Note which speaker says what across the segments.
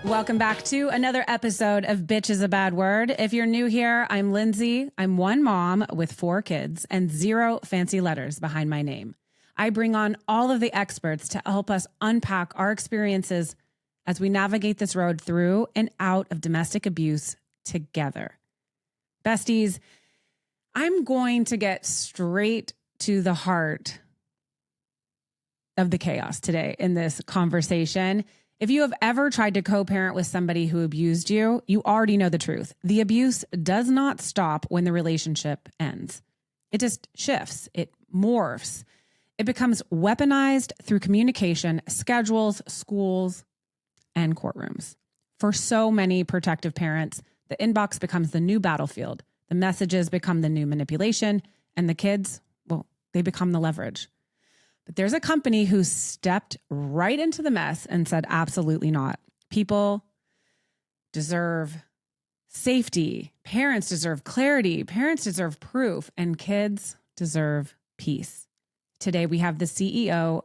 Speaker 1: Welcome back to another episode of Bitch is a Bad Word. If you're new here, I'm Lindsay. I'm one mom with 4 kids and 0 fancy letters behind my name. I bring on all of the experts to help us unpack our experiences as we navigate this road through and out of domestic abuse together. Besties, I'm going to get straight to the heart of the chaos today in this conversation. If you have ever tried to co-parent with somebody who abused you, you already know the truth. The abuse does not stop when the relationship ends. It just shifts. It morphs. It becomes weaponized through communication, schedules, schools, and courtrooms. For so many protective parents, the inbox becomes the new battlefield. The messages become the new manipulation, and the kids, well, they become the leverage. But there's a company who stepped right into the mess and said, absolutely not. People deserve safety. Parents deserve clarity. Parents deserve proof. And kids deserve peace. Today, we have the CEO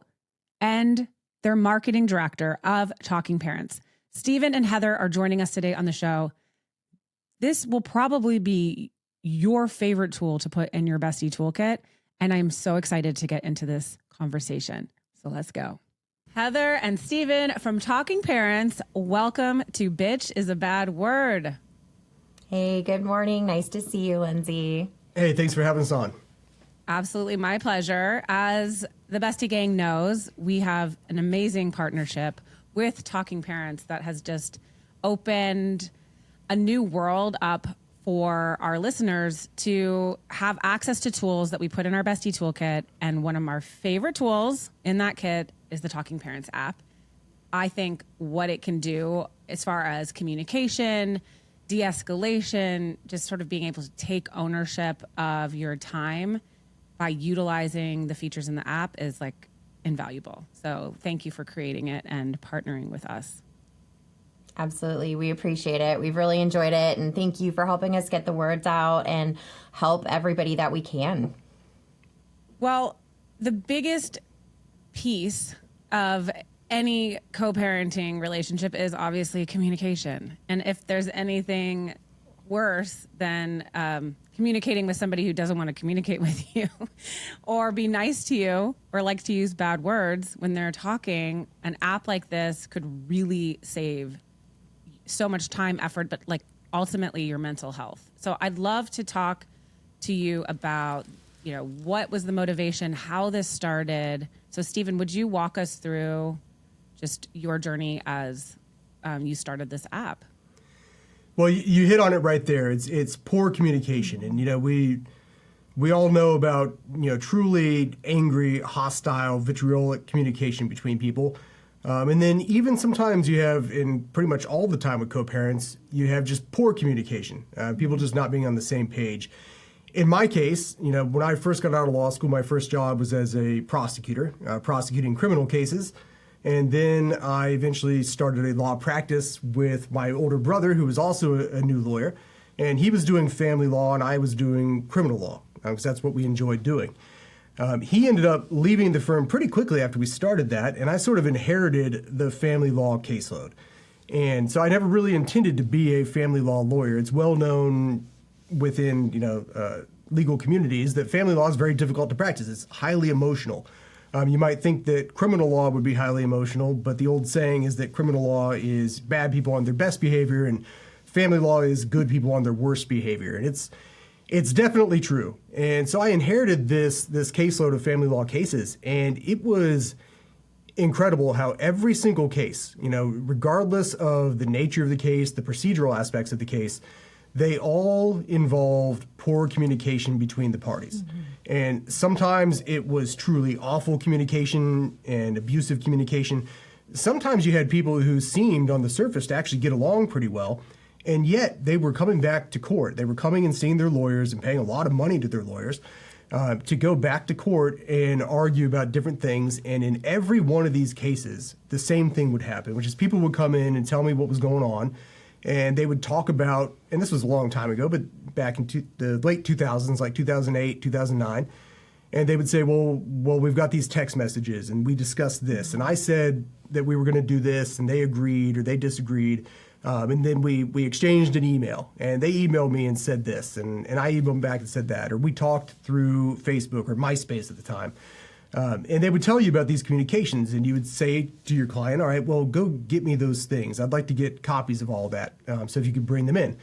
Speaker 1: and their marketing director of Talking Parents. Steven and Heather are joining us today on the show. This will probably be your favorite tool to put in your bestie toolkit. And I'm so excited to get into this conversation. So let's go. Heather and Steven from Talking Parents, welcome to Bitch is a Bad Word.
Speaker 2: Hey, good morning. Nice to see you, Lindsay.
Speaker 3: Hey, thanks for having us on.
Speaker 1: Absolutely my pleasure. As the Bestie Gang knows, we have an amazing partnership with Talking Parents that has just opened a new world up for our listeners to have access to tools that we put in our Bestie Toolkit. And one of our favorite tools in that kit is the Talking Parents app. I think what it can do as far as communication, de-escalation, just sort of being able to take ownership of your time by utilizing the features in the app is like invaluable. So thank you for creating it and partnering with us.
Speaker 2: Absolutely. We appreciate it. We've really enjoyed it. And thank you for helping us get the words out and help everybody that we can.
Speaker 1: Well, the biggest piece of any co-parenting relationship is obviously communication. And if there's anything worse than communicating with somebody who doesn't want to communicate with you or be nice to you or like to use bad words when they're talking, an app like this could really save so much time, effort, but like ultimately your mental health. So I'd love to talk to you about, what was the motivation, how this started. So Steven, would you walk us through just your journey as you started this app?
Speaker 3: Well, you hit on it right there. It's poor communication, and we all know about truly angry, hostile, vitriolic communication between people. And then even sometimes you have, in pretty much all the time with co-parents, you have just poor communication, people just not being on the same page. In my case, when I first got out of law school, my first job was as a prosecutor, prosecuting criminal cases. And then I eventually started a law practice with my older brother, who was also a new lawyer. And he was doing family law and I was doing criminal law, because that's what we enjoyed doing. He ended up leaving the firm pretty quickly after we started that, and I sort of inherited the family law caseload. And so I never really intended to be a family law lawyer. It's well known within legal communities that family law is very difficult to practice. It's highly emotional. You might think that criminal law would be highly emotional, but the old saying is that criminal law is bad people on their best behavior and family law is good people on their worst behavior. And it's definitely true. And so I inherited this caseload of family law cases, and it was incredible how every single case, regardless of the nature of the case, the procedural aspects of the case, they all involved poor communication between the parties. Mm-hmm. And sometimes it was truly awful communication and abusive communication. Sometimes you had people who seemed on the surface to actually get along pretty well, and yet they were coming back to court. They were coming and seeing their lawyers and paying a lot of money to their lawyers to go back to court and argue about different things. And in every one of these cases, the same thing would happen, which is people would come in and tell me what was going on. And they would talk about, and this was a long time ago, but back in the late 2000s, like 2008, 2009, And they would say, well, we've got these text messages and we discussed this. And I said that we were going to do this and they agreed or they disagreed. And then we exchanged an email and they emailed me and said this. And I emailed them back and said that. Or we talked through Facebook or MySpace at the time. And they would tell you about these communications and you would say to your client, all right, well, go get me those things. I'd like to get copies of all that. So if you could bring them in.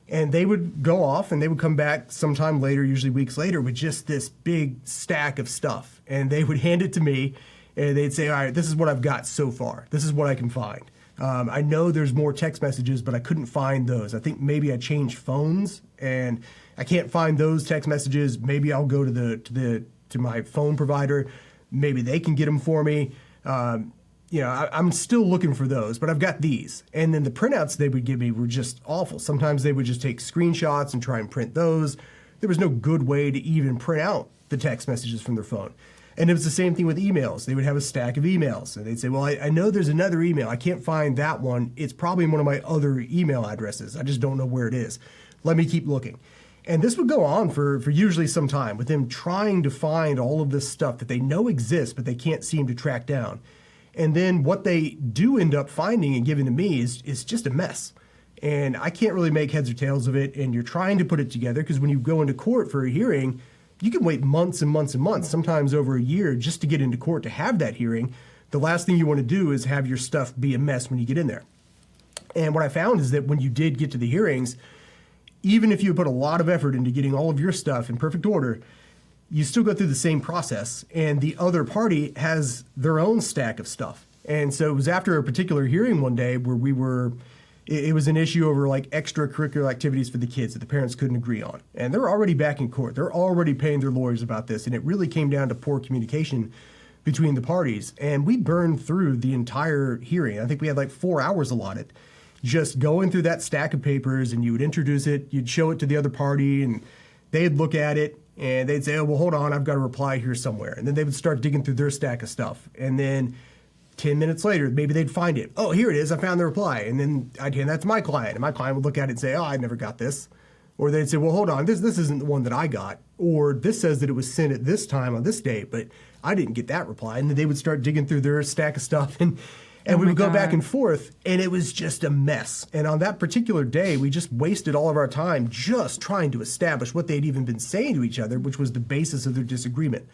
Speaker 3: And they would go off and they would come back sometime later, usually weeks later, with just this big stack of stuff. And they would hand it to me and they'd say, all right, this is what I've got so far. This is what I can find. I know there's more text messages, but I couldn't find those. I think maybe I changed phones and I can't find those text messages. Maybe I'll go to my phone provider. Maybe they can get them for me. I'm still looking for those, but I've got these. And then the printouts they would give me were just awful. Sometimes they would just take screenshots and try and print those. There was no good way to even print out the text messages from their phone. And it was the same thing with emails. They would have a stack of emails. And they'd say, well, I know there's another email. I can't find that one. It's probably in one of my other email addresses. I just don't know where it is. Let me keep looking. And this would go on for usually some time with them trying to find all of this stuff that they know exists, but they can't seem to track down. And then what they do end up finding and giving to me is just a mess. And I can't really make heads or tails of it. And you're trying to put it together because when you go into court for a hearing, you can wait months and months and months, sometimes over a year, just to get into court to have that hearing. The last thing you want to do is have your stuff be a mess when you get in there. And what I found is that when you did get to the hearings, even if you put a lot of effort into getting all of your stuff in perfect order, you still go through the same process, and the other party has their own stack of stuff. And so it was after a particular hearing one day where it was an issue over like extracurricular activities for the kids that the parents couldn't agree on. And they're already back in court. They're already paying their lawyers about this, and it really came down to poor communication between the parties. And we burned through the entire hearing. I think we had like 4 hours allotted, just going through that stack of papers, and you would introduce it, you'd show it to the other party, and they'd look at it, and they'd say, oh, well, hold on, I've got a reply here somewhere. And then they would start digging through their stack of stuff. And then 10 minutes later, maybe they'd find it. Oh, here it is, I found the reply. And then I'd hand that to my client, and my client would look at it and say, oh, I never got this. Or they'd say, well, hold on, this isn't the one that I got. Or this says that it was sent at this time on this date, but I didn't get that reply. And then they would start digging through their stack of stuff, and we would go back and forth, and it was just a mess. And on that particular day, we just wasted all of our time just trying to establish what they'd even been saying to each other, which was the basis of their disagreement.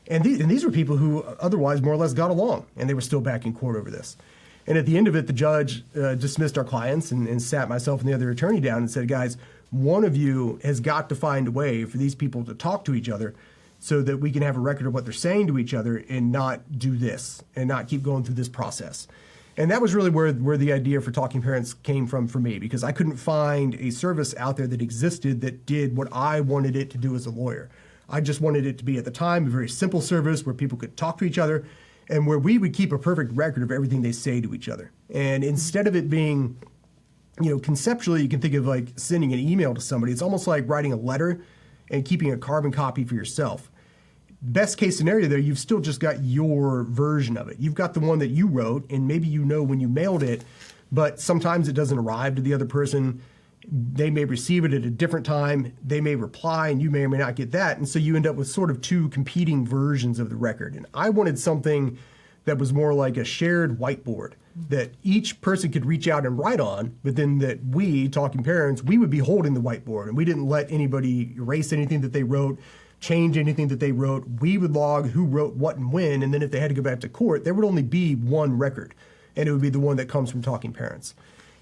Speaker 3: And these were people who otherwise more or less got along, and they were still back in court over this. And at the end of it, the judge dismissed our clients and sat myself and the other attorney down and said, guys, one of you has got to find a way for these people to talk to each other so that we can have a record of what they're saying to each other and not do this and not keep going through this process. And that was really where the idea for Talking Parents came from for me, because I couldn't find a service out there that existed that did what I wanted it to do as a lawyer. I just wanted it to be, at the time, a very simple service where people could talk to each other and where we would keep a perfect record of everything they say to each other. And instead of it being, conceptually, you can think of like sending an email to somebody. It's almost like writing a letter and keeping a carbon copy for yourself. Best case scenario there, you've still just got your version of it. You've got the one that you wrote, and maybe you know when you mailed it, but sometimes it doesn't arrive to the other person. They may receive it at a different time. They may reply, and you may or may not get that. And so you end up with sort of two competing versions of the record. And I wanted something that was more like a shared whiteboard that each person could reach out and write on, but then that we, Talking Parents, we would be holding the whiteboard, and we didn't let anybody erase anything that they wrote, change anything that they wrote. We would log who wrote what and when, and then if they had to go back to court, there would only be one record, and it would be the one that comes from Talking Parents.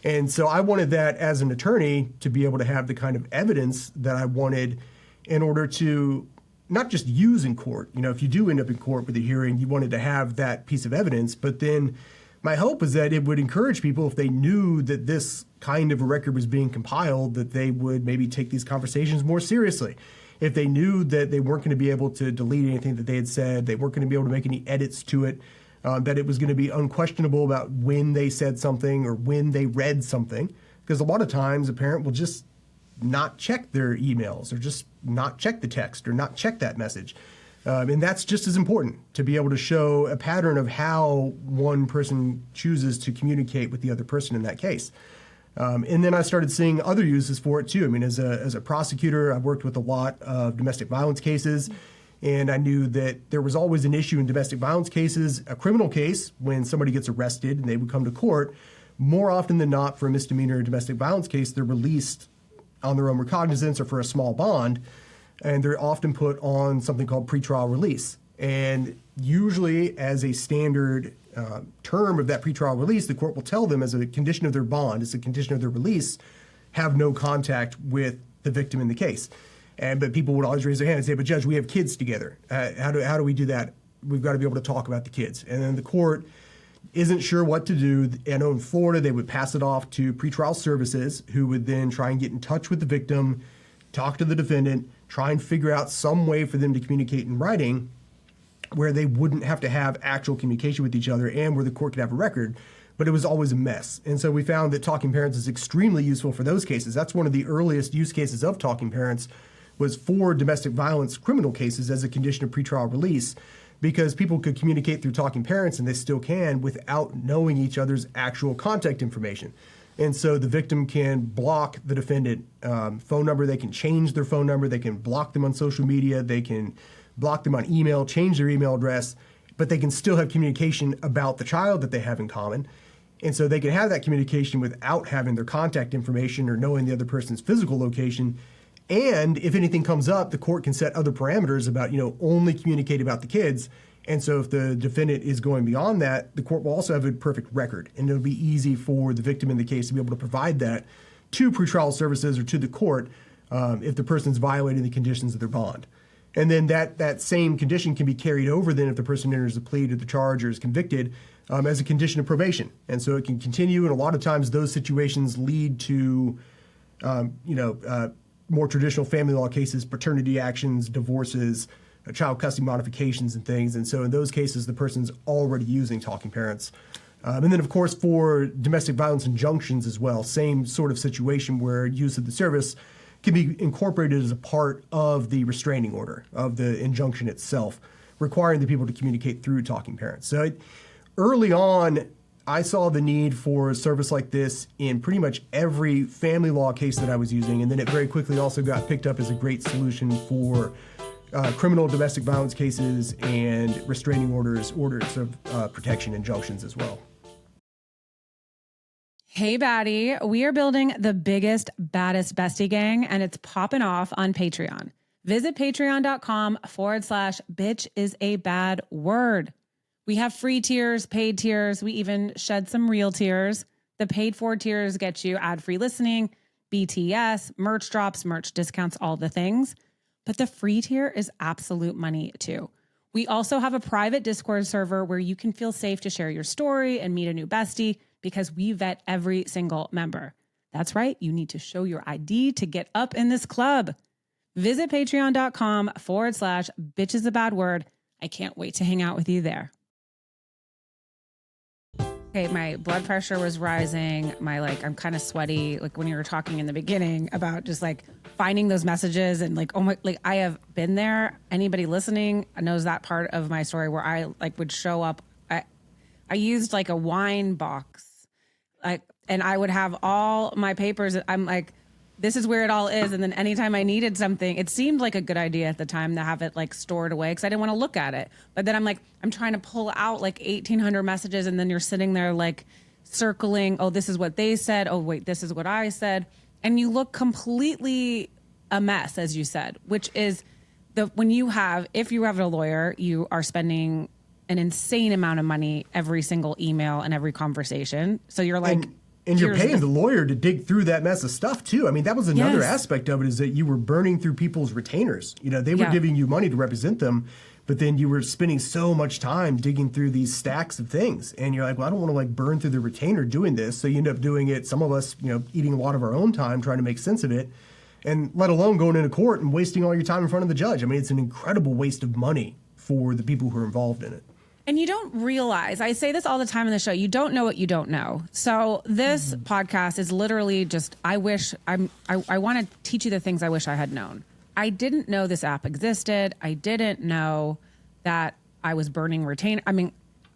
Speaker 3: And so I wanted that as an attorney to be able to have the kind of evidence that I wanted in order to not just use in court. If you do end up in court with a hearing, you wanted to have that piece of evidence, but then my hope was that it would encourage people, if they knew that this kind of a record was being compiled, that they would maybe take these conversations more seriously. If they knew that they weren't going to be able to delete anything that they had said, they weren't going to be able to make any edits to it, that it was going to be unquestionable about when they said something or when they read something. Because a lot of times a parent will just not check their emails or just not check the text or not check that message. And that's just as important, to be able to show a pattern of how one person chooses to communicate with the other person in that case. And then I started seeing other uses for it too. As a prosecutor, I've worked with a lot of domestic violence cases, And I knew that there was always an issue in domestic violence cases, a criminal case, when somebody gets arrested and they would come to court. More often than not, for a misdemeanor or domestic violence case, they're released on their own recognizance or for a small bond, and they're often put on something called pretrial release. And usually, as a standard term of that pretrial release, the court will tell them as a condition of their bond, as a condition of their release, have no contact with the victim in the case. But people would always raise their hand and say, but Judge, we have kids together. How do we do that? We've got to be able to talk about the kids. And then the court isn't sure what to do. I know in Florida, they would pass it off to pretrial services, who would then try and get in touch with the victim, talk to the defendant, try and figure out some way for them to communicate in writing where they wouldn't have to have actual communication with each other and where the court could have a record. But it was always a mess. And so we found that Talking Parents is extremely useful for those cases. That's one of the earliest use cases of Talking Parents, was for domestic violence criminal cases as a condition of pretrial release, because people could communicate through Talking Parents, and they still can, without knowing each other's actual contact information. And so the victim can block the defendant phone number, they can change their phone number, they can block them on social media, they can block them on email, change their email address, but they can still have communication about the child that they have in common. And so they can have that communication without having their contact information or knowing the other person's physical location. And if anything comes up, the court can set other parameters about, only communicate about the kids. And so if the defendant is going beyond that, the court will also have a perfect record. And it'll be easy for the victim in the case to be able to provide that to pretrial services or to the court if the person's violating the conditions of their bond. And then that same condition can be carried over then if the person enters a plea to the charge or is convicted as a condition of probation. And so it can continue. And a lot of times those situations lead to, more traditional family law cases, paternity actions, divorces, child custody modifications and things. And so in those cases, the person's already using Talking Parents. And then, of course, for domestic violence injunctions as well, same sort of situation where use of the service can be incorporated as a part of the restraining order of the injunction itself, requiring the people to communicate through Talking Parents. So early on, I saw the need for a service like this in pretty much every family law case that I was using, and then it very quickly also got picked up as a great solution for criminal domestic violence cases and restraining orders of protection, injunctions as well.
Speaker 1: Hey, baddie, we are building the biggest, baddest bestie gang, and it's popping off on Patreon. Visit patreon.com/bitch is a bad word. We have free tiers, paid tiers. We even shed some real tiers. The paid for tiers get you ad-free listening, BTS, merch drops, merch discounts, all the things. But the free tier is absolute money too. We also have a private Discord server where you can feel safe to share your story and meet a new bestie because we vet every single member. That's right. You need to show your ID to get up in this club. Visit patreon.com/bitch is a bad word. I can't wait to hang out with you there. Okay, my blood pressure was rising. I'm kind of sweaty. Like when you were talking in the beginning about just finding those messages and I have been there. Anybody listening knows that part of my story where I would show up. I used a wine box, and I would have all my papers. I'm like, this is where it all is. And then anytime I needed something, it seemed like a good idea at the time to have it stored away because I didn't want to look at it. But then I'm trying to pull out 1,800 messages, and then you're sitting there circling, oh, this is what they said. Oh, wait, this is what I said. And you look completely a mess, as you said, which is if you have a lawyer, you are spending an insane amount of money every single email and every conversation. So you're
Speaker 3: And you're paying the lawyer to dig through that mess of stuff, too. I mean, that was another aspect of it, is that you were burning through people's retainers. They were giving you money to represent them, but then you were spending so much time digging through these stacks of things. And you're like, well, I don't want to burn through the retainer doing this. So you end up doing it, some of us, eating a lot of our own time trying to make sense of it, and let alone going into court and wasting all your time in front of the judge. I mean, it's an incredible waste of money for the people who are involved in it.
Speaker 1: And you don't realize, I say this all the time in the show, you don't know what you don't know. So this podcast is literally just, I want to teach you the things I wish I had known. I didn't know this app existed. I didn't know that I was burning retainer. I mean,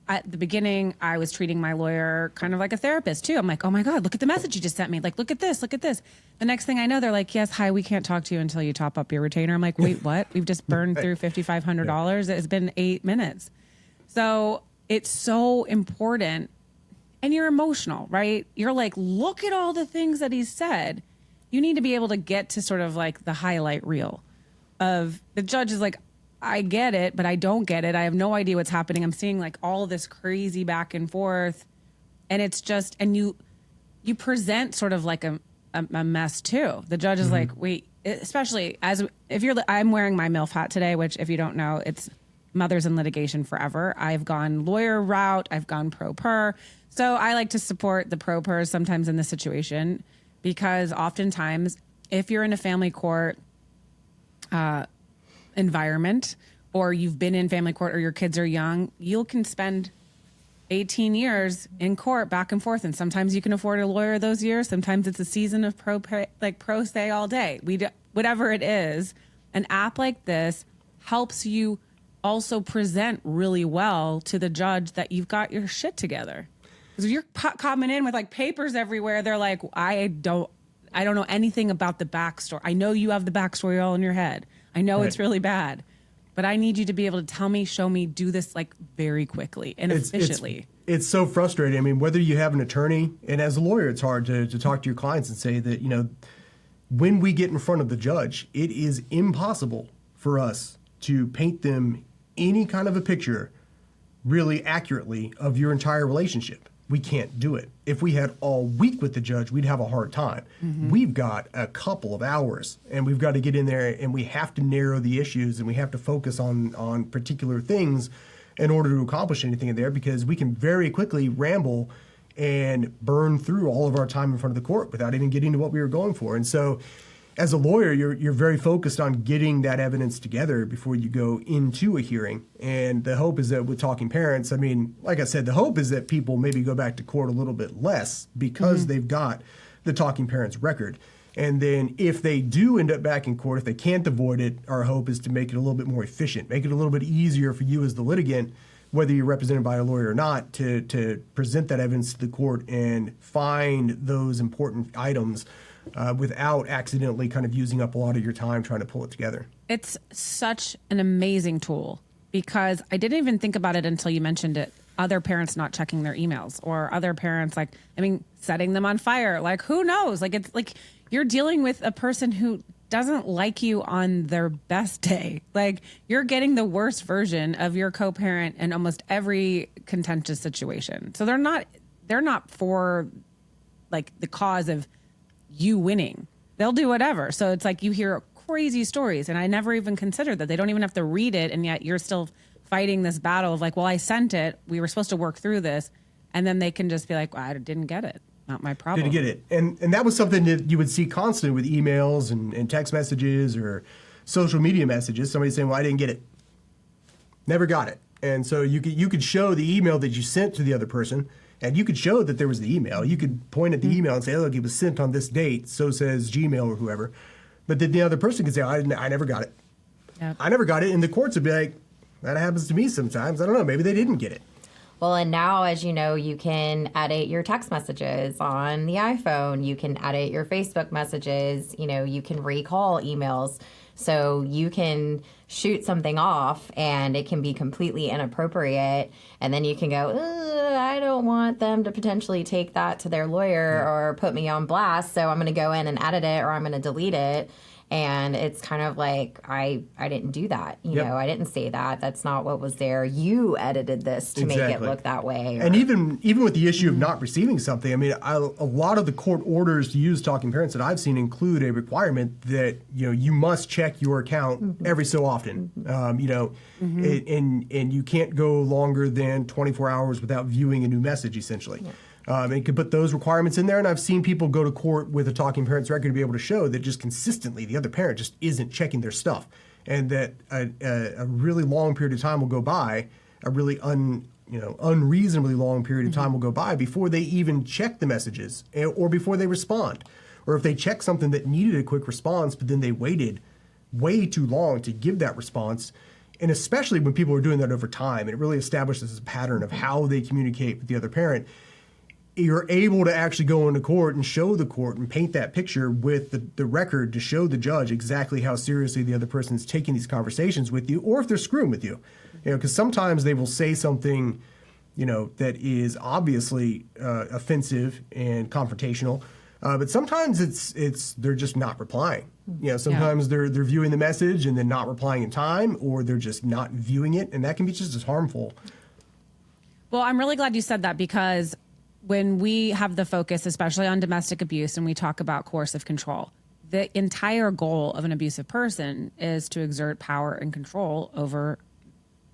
Speaker 1: at the beginning, I was treating my lawyer kind of like a therapist too. I'm like, oh my God, look at the message you just sent me. Like, look at this, look at this. The next thing I know, they're like, yes, hi, we can't talk to you until you top up your retainer. I'm like, wait, what? We've just burned through $5,500. It's been 8 minutes. So it's so important. And you're emotional, right? You're like, look at all the things that he said. You need to be able to get to sort of like the highlight reel of the judge is like, I get it, but I don't get it. I have no idea what's happening. I'm seeing like all this crazy back and forth. And it's just, and you present sort of like a mess too. The judge is like, wait, especially I'm wearing my MILF hat today, which if you don't know, it's mothers in litigation forever. I've gone lawyer route. I've gone pro per. So I like to support the pro pers sometimes in this situation because oftentimes if you're in a family court, environment, or you've been in family court, or your kids are young, you can spend 18 years in court back and forth, and sometimes you can afford a lawyer those years. Sometimes it's a season of pro se all day. Whatever it is, an app like this helps you also present really well to the judge that you've got your shit together. Because if you're coming in with like papers everywhere, they're like, I don't know anything about the backstory. I know you have the backstory all in your head. I know it's really bad, but I need you to be able to tell me, show me, do this like very quickly and efficiently.
Speaker 3: It's so frustrating. I mean, whether you have an attorney, and as a lawyer, it's hard to talk to your clients and say that, when we get in front of the judge, it is impossible for us to paint them any kind of a picture really accurately of your entire relationship. We can't do it. If we had all week with the judge, we'd have a hard time. We've got a couple of hours, and we've got to get in there, and we have to narrow the issues, and we have to focus on particular things in order to accomplish anything in there, because we can very quickly ramble and burn through all of our time in front of the court without even getting to what we were going for. And so as a lawyer, you're very focused on getting that evidence together before you go into a hearing. And the hope is that with Talking Parents, I mean, like I said, the hope is that people maybe go back to court a little bit less because they've got the Talking Parents record. And then if they do end up back in court, if they can't avoid it, our hope is to make it a little bit more efficient, make it a little bit easier for you as the litigant, whether you're represented by a lawyer or not, to present that evidence to the court and find those important items without accidentally kind of using up a lot of your time trying to pull it together.
Speaker 1: It's such an amazing tool because I didn't even think about it until you mentioned it. Other parents not checking their emails, or other parents setting them on fire. Like, who knows? Like, it's like you're dealing with a person who doesn't like you on their best day. Like, you're getting the worst version of your co-parent in almost every contentious situation. So they're not for like the cause of you winning. They'll do whatever. So it's like you hear crazy stories, and I never even considered that they don't even have to read it, and yet you're still fighting this battle of like, well, I sent it, we were supposed to work through this, and then they can just be like, well, I didn't get it, not my problem.
Speaker 3: Didn't get it. And that was something that you would see constantly with emails and text messages or social media messages. Somebody saying, well, I didn't get it, never got it. And so you could show the email that you sent to the other person, and you could show that there was the email. You could point at the email and say, look, it was sent on this date, so says Gmail or whoever. But then the other person could say, I never got it. Yep. I never got it. And the courts would be like, that happens to me sometimes. I don't know. Maybe they didn't get it.
Speaker 2: Well, and now, as you know, you can edit your text messages on the iPhone. You can edit your Facebook messages. You can recall emails. So you can shoot something off and it can be completely inappropriate. And then you can go, I don't want them to potentially take that to their lawyer or put me on blast. So I'm going to go in and edit it, or I'm going to delete it. And it's kind of like, I didn't do that. You know, I didn't say that. That's not what was there. You edited this to make it look that way.
Speaker 3: And even with the issue of not receiving something, I mean, a lot of the court orders to use Talking Parents that I've seen include a requirement that, you must check your account every so often. And you can't go longer than 24 hours without viewing a new message, essentially. Yeah. And you can put those requirements in there. And I've seen people go to court with a Talking Parents record to be able to show that just consistently the other parent just isn't checking their stuff. And that a really long period of time will go by, a really unreasonably long period of time will go by before they even check the messages or before they respond. Or if they check something that needed a quick response, but then they waited way too long to give that response, And especially when people are doing that over time, it really establishes a pattern of how they communicate with the other parent. You're able to actually go into court and show the court and paint that picture with the record to show the judge exactly how seriously the other person is taking these conversations with you, or if they're screwing with you. Because sometimes they will say something, that is obviously offensive and confrontational, but sometimes it's they're just not replying. Sometimes they're viewing the message and then not replying in time, or they're just not viewing it, and that can be just as harmful.
Speaker 1: Well, I'm really glad you said that, because when we have the focus, especially on domestic abuse, and we talk about coercive control, the entire goal of an abusive person is to exert power and control over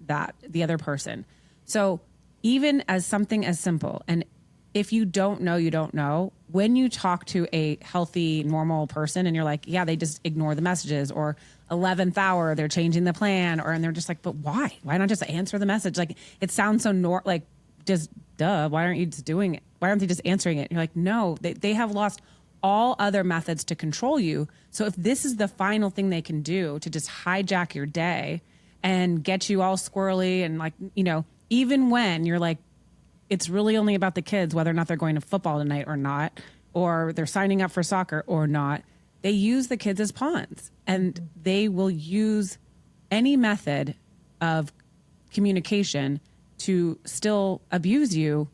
Speaker 1: the other person. So even as something as simple, and if you don't know, you don't know, when you talk to a healthy, normal person and you're like, yeah, they just ignore the messages, or 11th hour, they're changing the plan, and they're just like, but why? Why not just answer the message? Like, it sounds so just duh, why aren't you just doing it? Why aren't they just answering it? You're like, no, they have lost all other methods to control you. So if this is the final thing they can do to just hijack your day and get you all squirrely, and even when you're like, it's really only about the kids, whether or not they're going to football tonight or not, or they're signing up for soccer or not, they use the kids as pawns, and they will use any method of communication to still abuse you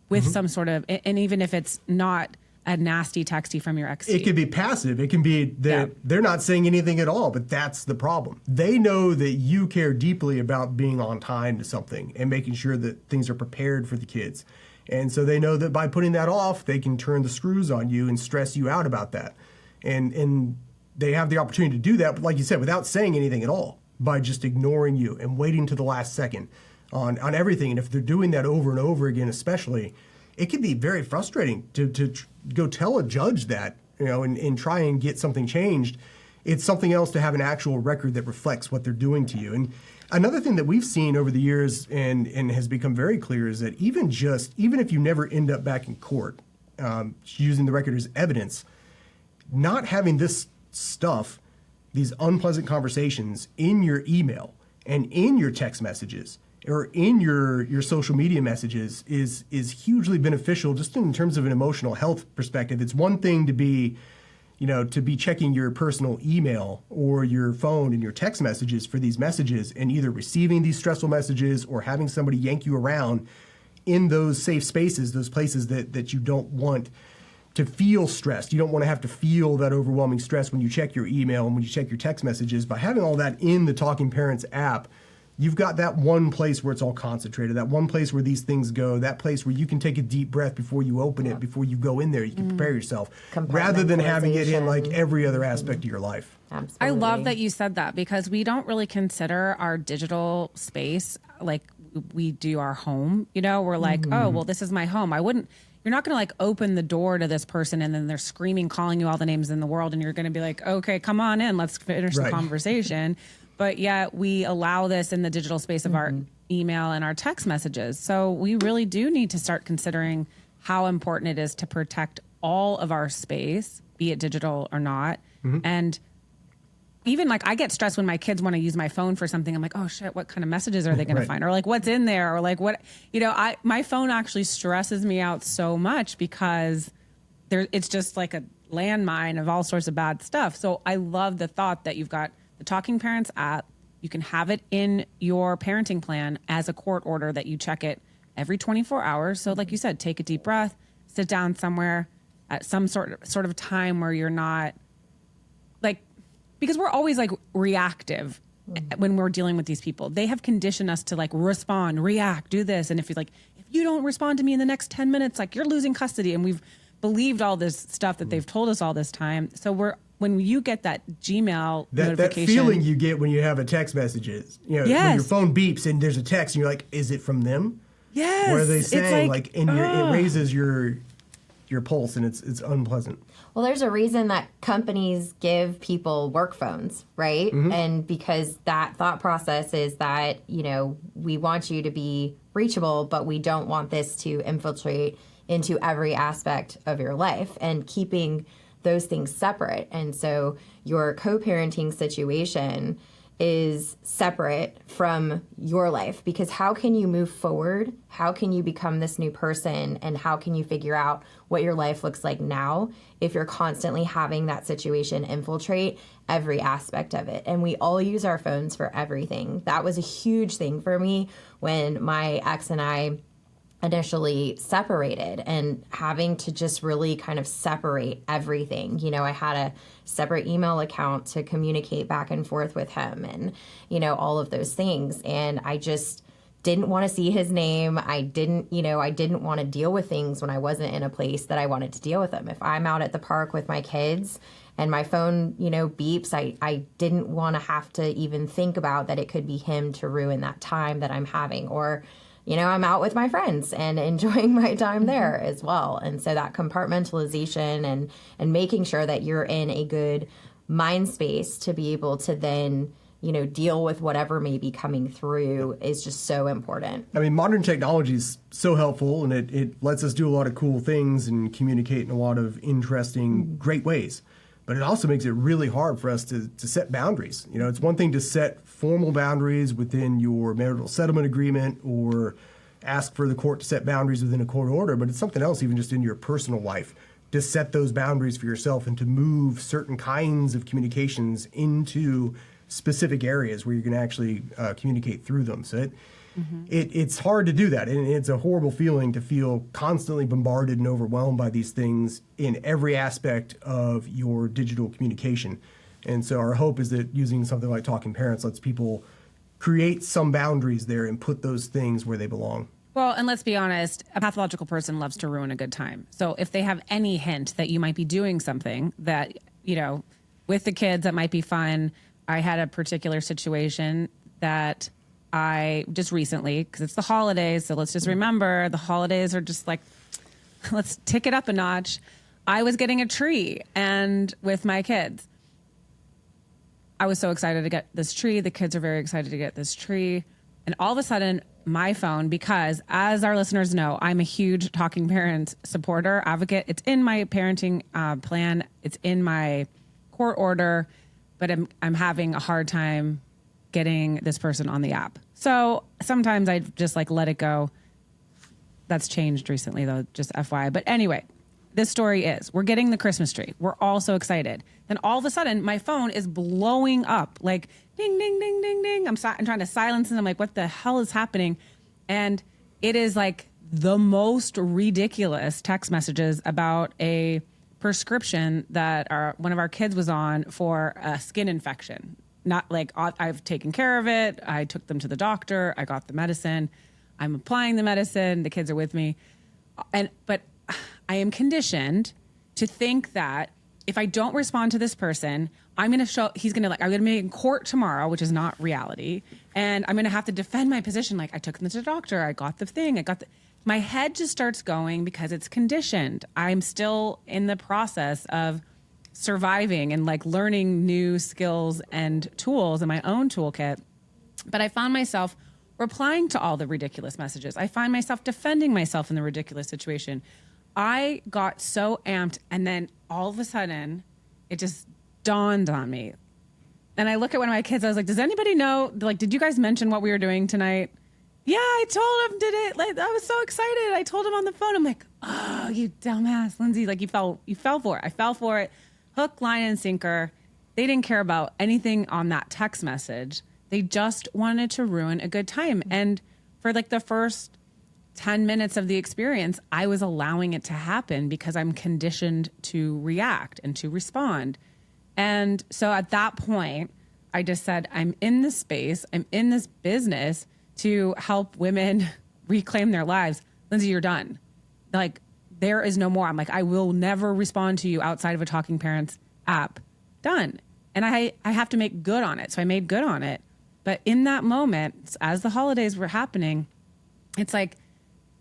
Speaker 1: with some sort of, and even if it's not a nasty texty from your ex.
Speaker 3: It could be passive. It can be that they're not saying anything at all, but that's the problem. They know that you care deeply about being on time to something and making sure that things are prepared for the kids. And so they know that by putting that off, they can turn the screws on you and stress you out about that. And they have the opportunity to do that, like you said, without saying anything at all, by just ignoring you and waiting to the last second on everything. And if they're doing that over and over again, especially, it can be very frustrating to go tell a judge that, and try and get something changed. It's something else to have an actual record that reflects what they're doing to you. And another thing that we've seen over the years and has become very clear is that even if you never end up back in court, using the record as evidence, not having this stuff, these unpleasant conversations in your email and in your text messages or in your social media messages is hugely beneficial just in terms of an emotional health perspective. It's one thing to be checking your personal email or your phone and your text messages for these messages and either receiving these stressful messages or having somebody yank you around in those safe spaces, those places that you don't want to feel stressed. You don't want to have to feel that overwhelming stress when you check your email and when you check your text messages. By having all that in the Talking Parents app, you've got that one place where it's all concentrated, that one place where these things go, that place where you can take a deep breath before you open it, before you go in there. You can prepare yourself, rather than having it in like every other aspect of your life.
Speaker 2: Absolutely.
Speaker 1: I love that you said that, because we don't really consider our digital space like we do our home. We're like, oh, well, this is my home. You're not going to open the door to this person and then they're screaming, calling you all the names in the world. And you're going to be like, okay, come on in. Let's finish the conversation. But yet we allow this in the digital space of our email and our text messages. So we really do need to start considering how important it is to protect all of our space, be it digital or not. And even I get stressed when my kids want to use my phone for something. I'm like, oh shit, what kind of messages are they going to find? Or what's in there? Or what, my phone actually stresses me out so much because it's just like a landmine of all sorts of bad stuff. So I love the thought that you've got the Talking Parents app. You can have it in your parenting plan as a court order that you check it every 24 hours. So like you said, take a deep breath, sit down somewhere at some sort of time where you're not because we're always reactive when we're dealing with these people. They have conditioned us to respond, react, do this. And if you don't respond to me in the next 10 minutes, you're losing custody. And we've believed all this stuff that they've told us all this time. So when you get that Gmail notification. That
Speaker 3: feeling you get when you have a text messages, when your phone beeps and there's a text and you're like, is it from them?
Speaker 1: Yes.
Speaker 3: What are they saying? It raises your pulse and it's unpleasant.
Speaker 2: Well, there's a reason that companies give people work phones, right? And because that thought process is that, we want you to be reachable, but we don't want this to infiltrate into every aspect of your life, and keeping those things separate. And so your co-parenting situation is separate from your life, because how can you move forward? How can you become this new person? And how can you figure out what your life looks like now if you're constantly having that situation infiltrate every aspect of it? And we all use our phones for everything. That was a huge thing for me when my ex and I initially separated, and having to just really kind of separate everything. You know, I had a separate email account to communicate back and forth with him, and, you know, all of those things. And I just didn't want to see his name. I didn't want to deal with things when I wasn't in a place that I wanted to deal with them. If I'm out at the park with my kids and my phone, you know, beeps, I didn't want to have to even think about that it could be him to ruin that time that I'm having. Or, you know, I'm out with my friends and enjoying my time there as well. And so that compartmentalization and making sure that you're in a good mind space to be able to then, you know, deal with whatever may be coming through is just so important.
Speaker 3: I mean, modern technology is so helpful, and it lets us do a lot of cool things and communicate in a lot of interesting, great ways. But it also makes it really hard for us to set boundaries. You know, it's one thing to set formal boundaries within your marital settlement agreement or ask for the court to set boundaries within a court order, but it's something else even just in your personal life to set those boundaries for yourself and to move certain kinds of communications into specific areas where you can actually communicate through them. So it's hard to do that, and it's a horrible feeling to feel constantly bombarded and overwhelmed by these things in every aspect of your digital communication. And so our hope is that using something like Talking Parents lets people create some boundaries there and put those things where they belong.
Speaker 1: Well, and let's be honest, a pathological person loves to ruin a good time. So if they have any hint that you might be doing something that, you know, with the kids that might be fun. I had a particular situation that I just recently, because it's the holidays, so let's just remember the holidays are just like, let's tick it up a notch. I was getting a tree and with my kids. I was so excited to get this tree. The kids are very excited to get this tree. And all of a sudden, my phone, because as our listeners know, I'm a huge Talking Parents supporter, advocate. It's in my parenting plan. It's in my court order, but I'm having a hard time getting this person on the app. So sometimes I just like let it go. That's changed recently though, just FYI. But anyway, this story is, we're getting the Christmas tree. We're all so excited. Then all of a sudden my phone is blowing up like ding, ding, ding, ding, ding. I'm trying to silence it. I'm like, what the hell is happening? And it is like the most ridiculous text messages about a prescription that one of our kids was on for a skin infection. Not like I've taken care of it. I took them to the doctor. I got the medicine. I'm applying the medicine. The kids are with me. But I am conditioned to think that if I don't respond to this person, I'm going to be in court tomorrow, which is not reality. And I'm going to have to defend my position. Like, I took them to the doctor. I got the thing. My head just starts going because it's conditioned. I'm still in the process of surviving and like learning new skills and tools in my own toolkit. But I found myself replying to all the ridiculous messages. I find myself defending myself in the ridiculous situation. I got so amped, and then all of a sudden it just dawned on me. And I look at one of my kids, I was like, does anybody know, like, did you guys mention what we were doing tonight? Yeah, I told him, did it? Like, I was so excited. I told him on the phone. I'm like, oh, you dumbass, Lindsay. Like, you fell for it. I fell for it. Hook, line, and sinker. They didn't care about anything on that text message. They just wanted to ruin a good time. And for like the first 10 minutes of the experience, I was allowing it to happen because I'm conditioned to react and to respond. And so at that point, I just said, I'm in this space, I'm in this business to help women reclaim their lives. Lindsay, you're done. Like, there is no more. I'm like, I will never respond to you outside of a Talking Parents app. Done. And I have to make good on it. So I made good on it. But in that moment, as the holidays were happening, it's like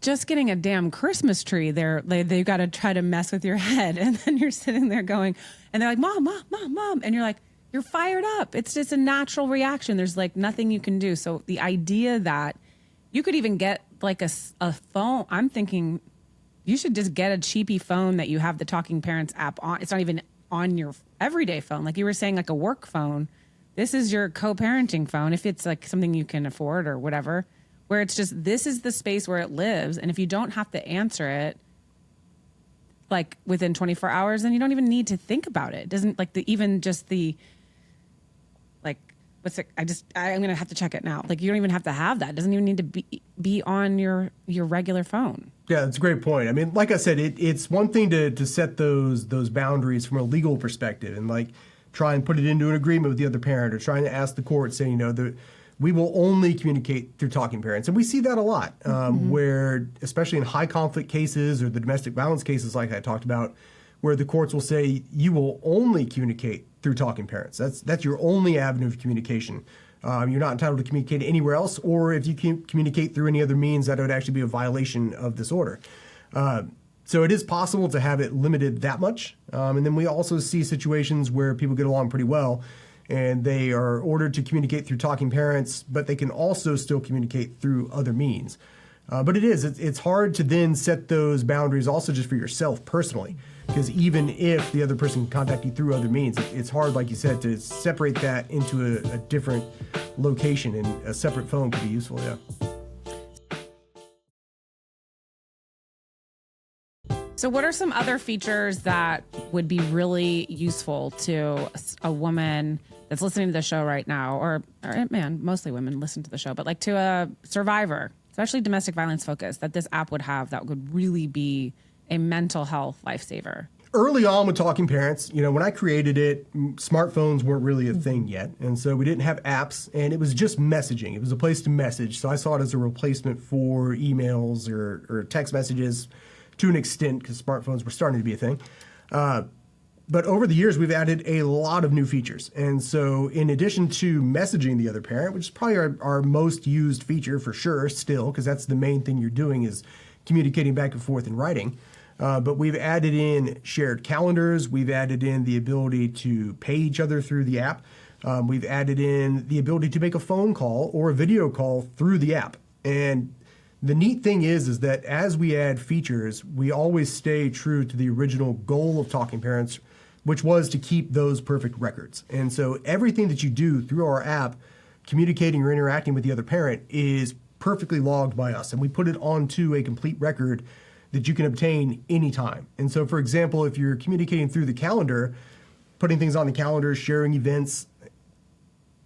Speaker 1: just getting a damn Christmas tree there. They've got to try to mess with your head. And then you're sitting there going, and they're like, Mom, Mom, Mom, Mom. And you're like, you're fired up. It's just a natural reaction. There's like nothing you can do. So the idea that you could even get like a phone, I'm thinking you should just get a cheapy phone that you have the Talking Parents app on. It's not even on your everyday phone. Like you were saying, like a work phone. this is your co-parenting phone, if it's like something you can afford or whatever, where it's just, this is the space where it lives. And if you don't have to answer it like within 24 hours, then you don't even need to think about it. It doesn't like I'm going to have to check it now. Like you don't even have to have that. It doesn't even need to be on your regular phone.
Speaker 3: Yeah, that's a great point. I mean, like I said, it's one thing to set those boundaries from a legal perspective and like try and put it into an agreement with the other parent or trying to ask the court saying, we will only communicate through talking parents. And we see that a lot where, especially in high conflict cases or the domestic violence cases like I talked about, where the courts will say you will only communicate through talking parents. That's your only avenue of communication. You're not entitled to communicate anywhere else, or if you can communicate through any other means, that would actually be a violation of this order. So it is possible to have it limited that much. And then we also see situations where people get along pretty well and they are ordered to communicate through talking parents, but they can also still communicate through other means. But it's hard to then set those boundaries also just for yourself personally, because even if the other person can contact you through other means, it's hard, like you said, to separate that into a different location, and a separate phone could be useful, yeah.
Speaker 1: So what are some other features that would be really useful to a woman that's listening to the show right now, or man, mostly women listen to the show, but like to a survivor, especially domestic violence focused, that this app would have that would really be a mental health lifesaver?
Speaker 3: Early on with Talking Parents, when I created it, smartphones weren't really a thing yet. And so we didn't have apps, and it was just messaging. It was a place to message. So I saw it as a replacement for emails or text messages to an extent, because smartphones were starting to be a thing. But over the years, we've added a lot of new features. And so in addition to messaging the other parent, which is probably our most used feature for sure still, because that's the main thing you're doing is communicating back and forth in writing. But we've added in shared calendars. We've added in the ability to pay each other through the app. We've added in the ability to make a phone call or a video call through the app. And the neat thing is that as we add features, we always stay true to the original goal of Talking Parents, which was to keep those perfect records. And so everything that you do through our app, communicating or interacting with the other parent, is perfectly logged by us. And we put it onto a complete record that you can obtain anytime. And so, for example, if you're communicating through the calendar, putting things on the calendar, sharing events,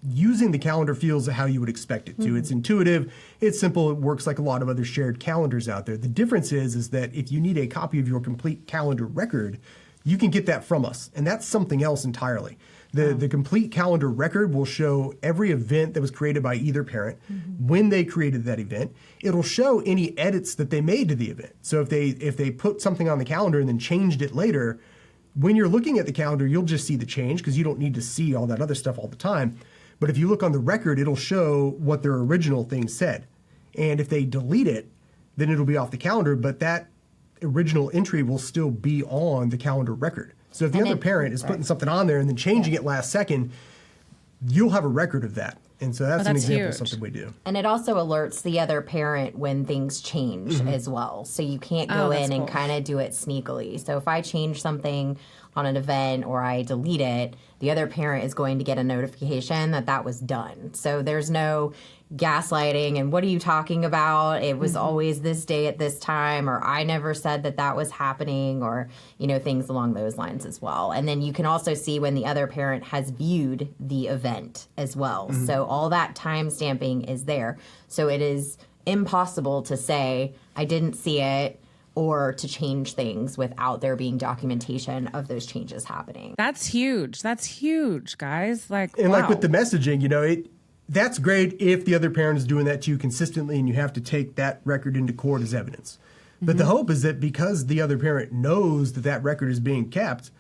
Speaker 3: using the calendar feels how you would expect it to. Mm-hmm. It's intuitive, it's simple, it works like a lot of other shared calendars out there. The difference is that if you need a copy of your complete calendar record, you can get that from us, and that's something else entirely. The complete calendar record will show every event that was created by either parent, when they created that event. It'll show any edits that they made to the event. So if they put something on the calendar and then changed it later, when you're looking at the calendar, you'll just see the change because you don't need to see all that other stuff all the time. But if you look on the record, it'll show what their original thing said. And if they delete it, then it'll be off the calendar, but that original entry will still be on the calendar record. So if the other parent is putting something on there and then changing it last second, you'll have a record of that. And so that's an example of something we do.
Speaker 2: And it also alerts the other parent when things change as well. So you can't go in and kind of do it sneakily. So if I change something on an event or I delete it, the other parent is going to get a notification that was done. So there's no gaslighting and what are you talking about? It was always this day at this time, or I never said that was happening, or, things along those lines as well. And then you can also see when the other parent has viewed the event as well. So all that time stamping is there. So it is impossible to say, I didn't see it, or to change things without there being documentation of those changes happening.
Speaker 1: That's huge. That's huge, guys. Like
Speaker 3: with the messaging, that's great if the other parent is doing that to you consistently and you have to take that record into court as evidence. But the hope is that because the other parent knows that record is being kept,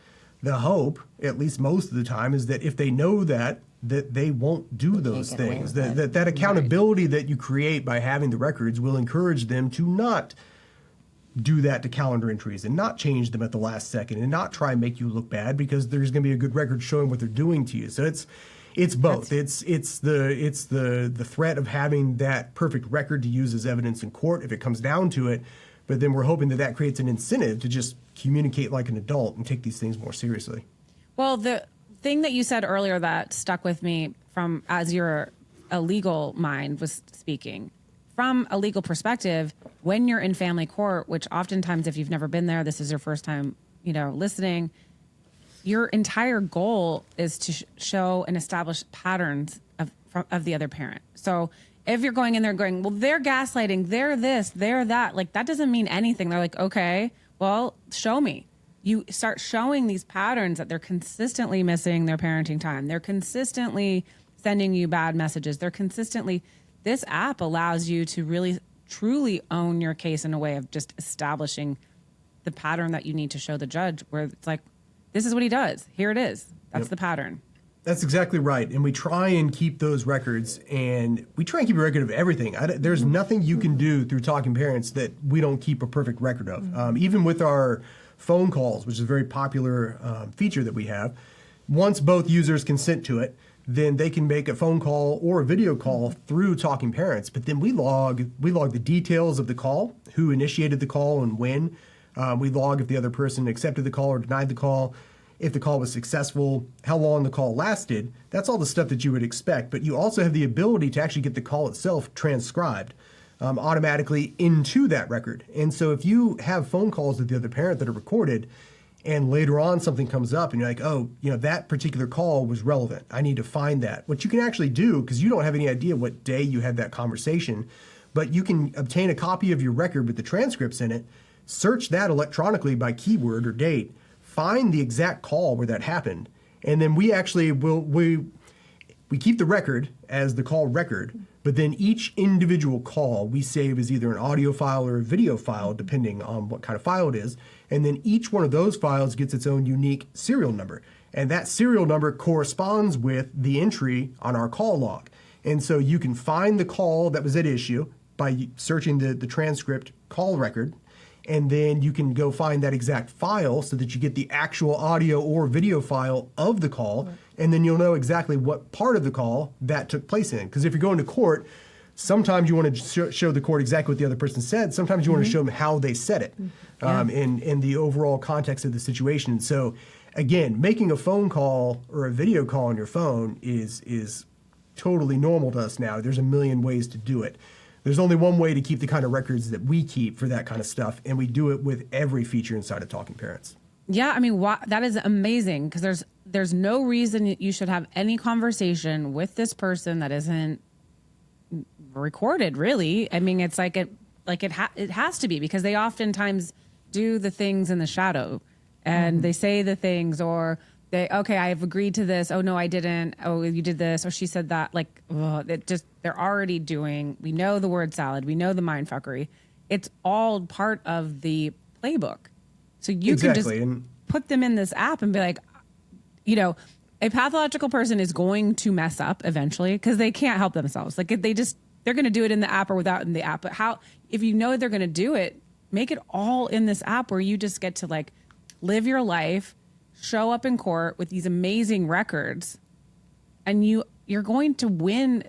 Speaker 3: the hope, at least most of the time, is that if they know that they won't do those things. That accountability that you create by having the records will encourage them to not do that to calendar entries and not change them at the last second and not try and make you look bad, because there's going to be a good record showing what they're doing to you. So it's both. It's the threat of having that perfect record to use as evidence in court if it comes down to it. But then we're hoping that creates an incentive to just communicate like an adult and take these things more seriously.
Speaker 1: Well, the thing that you said earlier that stuck with me from as your a legal mind was speaking. From a legal perspective, when you're in family court, which oftentimes if you've never been there, this is your first time, listening, your entire goal is to show and establish patterns of the other parent. So if you're going in there going, well, they're gaslighting, they're this, they're that, like that doesn't mean anything. They're like, okay, well, show me. You start showing these patterns that they're consistently missing their parenting time. They're consistently sending you bad messages. This app allows you to really, truly own your case in a way of just establishing the pattern that you need to show the judge where it's like, this is what he does. Here it is. That's the pattern.
Speaker 3: That's exactly right. And we try and keep those records, and we try and keep a record of everything. There's nothing you can do through Talking Parents that we don't keep a perfect record of. Even with our phone calls, which is a very popular feature that we have, once both users consent to it, then they can make a phone call or a video call through Talking Parents. But then we log the details of the call, who initiated the call and when. We log if the other person accepted the call or denied the call, if the call was successful, how long the call lasted. That's all the stuff that you would expect. But you also have the ability to actually get the call itself transcribed automatically into that record. And so if you have phone calls with the other parent that are recorded, and later on something comes up and you're like, oh, that particular call was relevant, I need to find that. What you can actually do, because you don't have any idea what day you had that conversation, but you can obtain a copy of your record with the transcripts in it, search that electronically by keyword or date, find the exact call where that happened, and then we actually we keep the record as the call record, but then each individual call we save as either an audio file or a video file, depending on what kind of file it is, and then each one of those files gets its own unique serial number, and that serial number corresponds with the entry on our call log. And so you can find the call that was at issue by searching the transcript call record, and then you can go find that exact file so that you get the actual audio or video file of the call, and then you'll know exactly what part of the call that took place in. Because if you're going to court, sometimes you want to show the court exactly what the other person said. Sometimes you want to show them how they said it in the overall context of the situation. So, again, making a phone call or a video call on your phone is totally normal to us now. There's a million ways to do it. There's only one way to keep the kind of records that we keep for that kind of stuff, and we do it with every feature inside of Talking Parents.
Speaker 1: Yeah, I mean, that is amazing, because there's no reason you should have any conversation with this person that isn't recorded, really. I mean, it's like it has to be, because they oftentimes do the things in the shadow, and they say the things, or okay, I have agreed to this. Oh, no, I didn't. Oh, you did this. Or she said that. Like, they're already doing, we know the word salad. We know the mindfuckery. It's all part of the playbook. So you can just put them in this app and be like, a pathological person is going to mess up eventually because they can't help themselves. Like they're going to do it in the app or without in the app. But if you know they're going to do it, make it all in this app where you just get to like live your life, show up in court with these amazing records, and you're going to win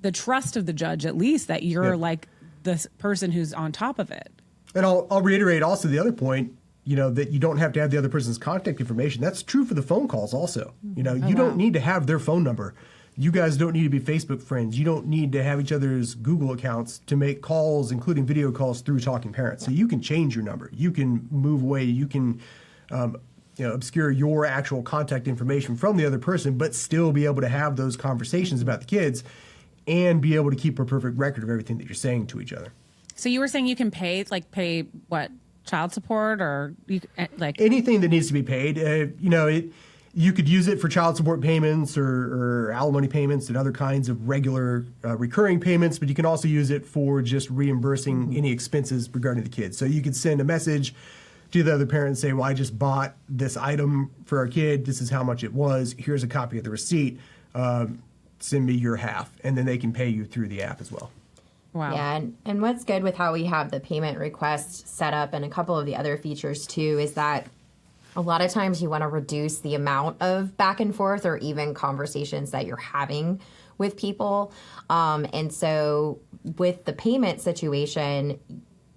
Speaker 1: the trust of the judge, at least, that you're like the person who's on top of it.
Speaker 3: And I'll reiterate also the other point, that you don't have to have the other person's contact information. That's true for the phone calls also. You don't need to have their phone number. You guys don't need to be Facebook friends. You don't need to have each other's Google accounts to make calls, including video calls, through Talking Parents. So you can change your number. You can move away. You can obscure your actual contact information from the other person, but still be able to have those conversations about the kids and be able to keep a perfect record of everything that you're saying to each other.
Speaker 1: So you were saying you can pay what, child support, or
Speaker 3: anything that needs to be paid. You could use it for child support payments or alimony payments and other kinds of regular recurring payments, but you can also use it for just reimbursing any expenses regarding the kids. So you could send a message to the other parent and say, well, I just bought this item for our kid. This is how much it was. Here's a copy of the receipt. Send me your half. And then they can pay you through the app as well.
Speaker 1: Wow.
Speaker 2: Yeah, and what's good with how we have the payment request set up and a couple of the other features too is that a lot of times you want to reduce the amount of back and forth or even conversations that you're having with people. And so with the payment situation,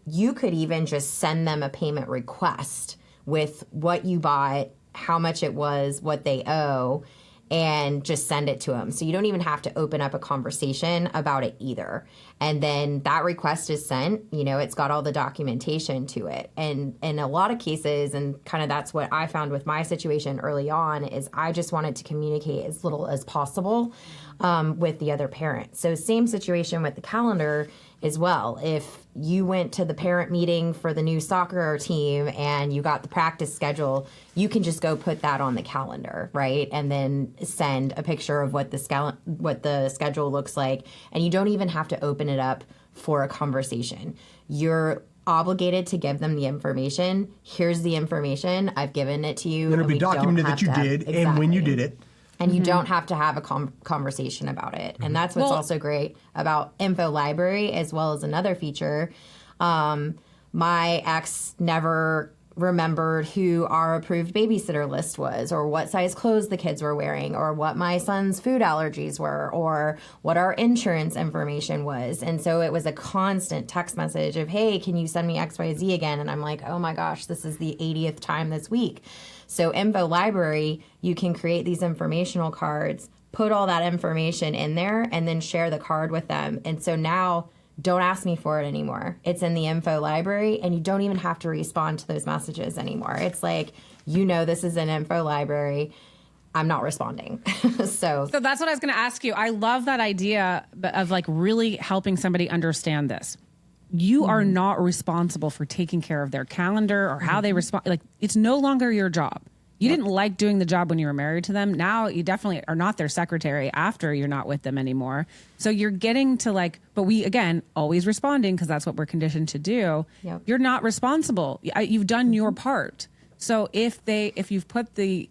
Speaker 2: you could even just send them a payment request with what you bought how much it was, what they owe, and just send it to them. So you don't even have to open up a conversation about it either. And then that request is sent, it's got all the documentation to it. And in a lot of cases, and kind of that's what I found with my situation early on, is I just wanted to communicate as little as possible with the other parent. So same situation with the calendar as well. If you went to the parent meeting for the new soccer team and you got the practice schedule, you can just go put that on the calendar, right? And then send a picture of what the schedule looks like. And you don't even have to open it up for a conversation. You're obligated to give them the information. Here's the information. I've given it to you.
Speaker 3: And it'll be documented that you did and when you did it.
Speaker 2: And you don't have to have a conversation about it. And that's what's also great about Info Library, as well as another feature. My ex never remembered who our approved babysitter list was, or what size clothes the kids were wearing, or what my son's food allergies were, or what our insurance information was. And so it was a constant text message of, hey, can you send me XYZ again? And I'm like, oh my gosh, this is the 80th time this week. So Info Library, you can create these informational cards, put all that information in there, and then share the card with them. And so now don't ask me for it anymore. It's in the Info Library, and you don't even have to respond to those messages anymore. It's like, this is an Info Library. I'm not responding. So
Speaker 1: that's what I was going to ask you. I love that idea of like really helping somebody understand this. You are not responsible for taking care of their calendar or how they respond. Like, it's no longer your job. You didn't like doing the job when you were married to them. Now you definitely are not their secretary after you're not with them anymore. So you're getting to like, but we, again, always responding because that's what we're conditioned to do.
Speaker 2: Yep.
Speaker 1: You're not responsible. You've done your part. So if you've put the,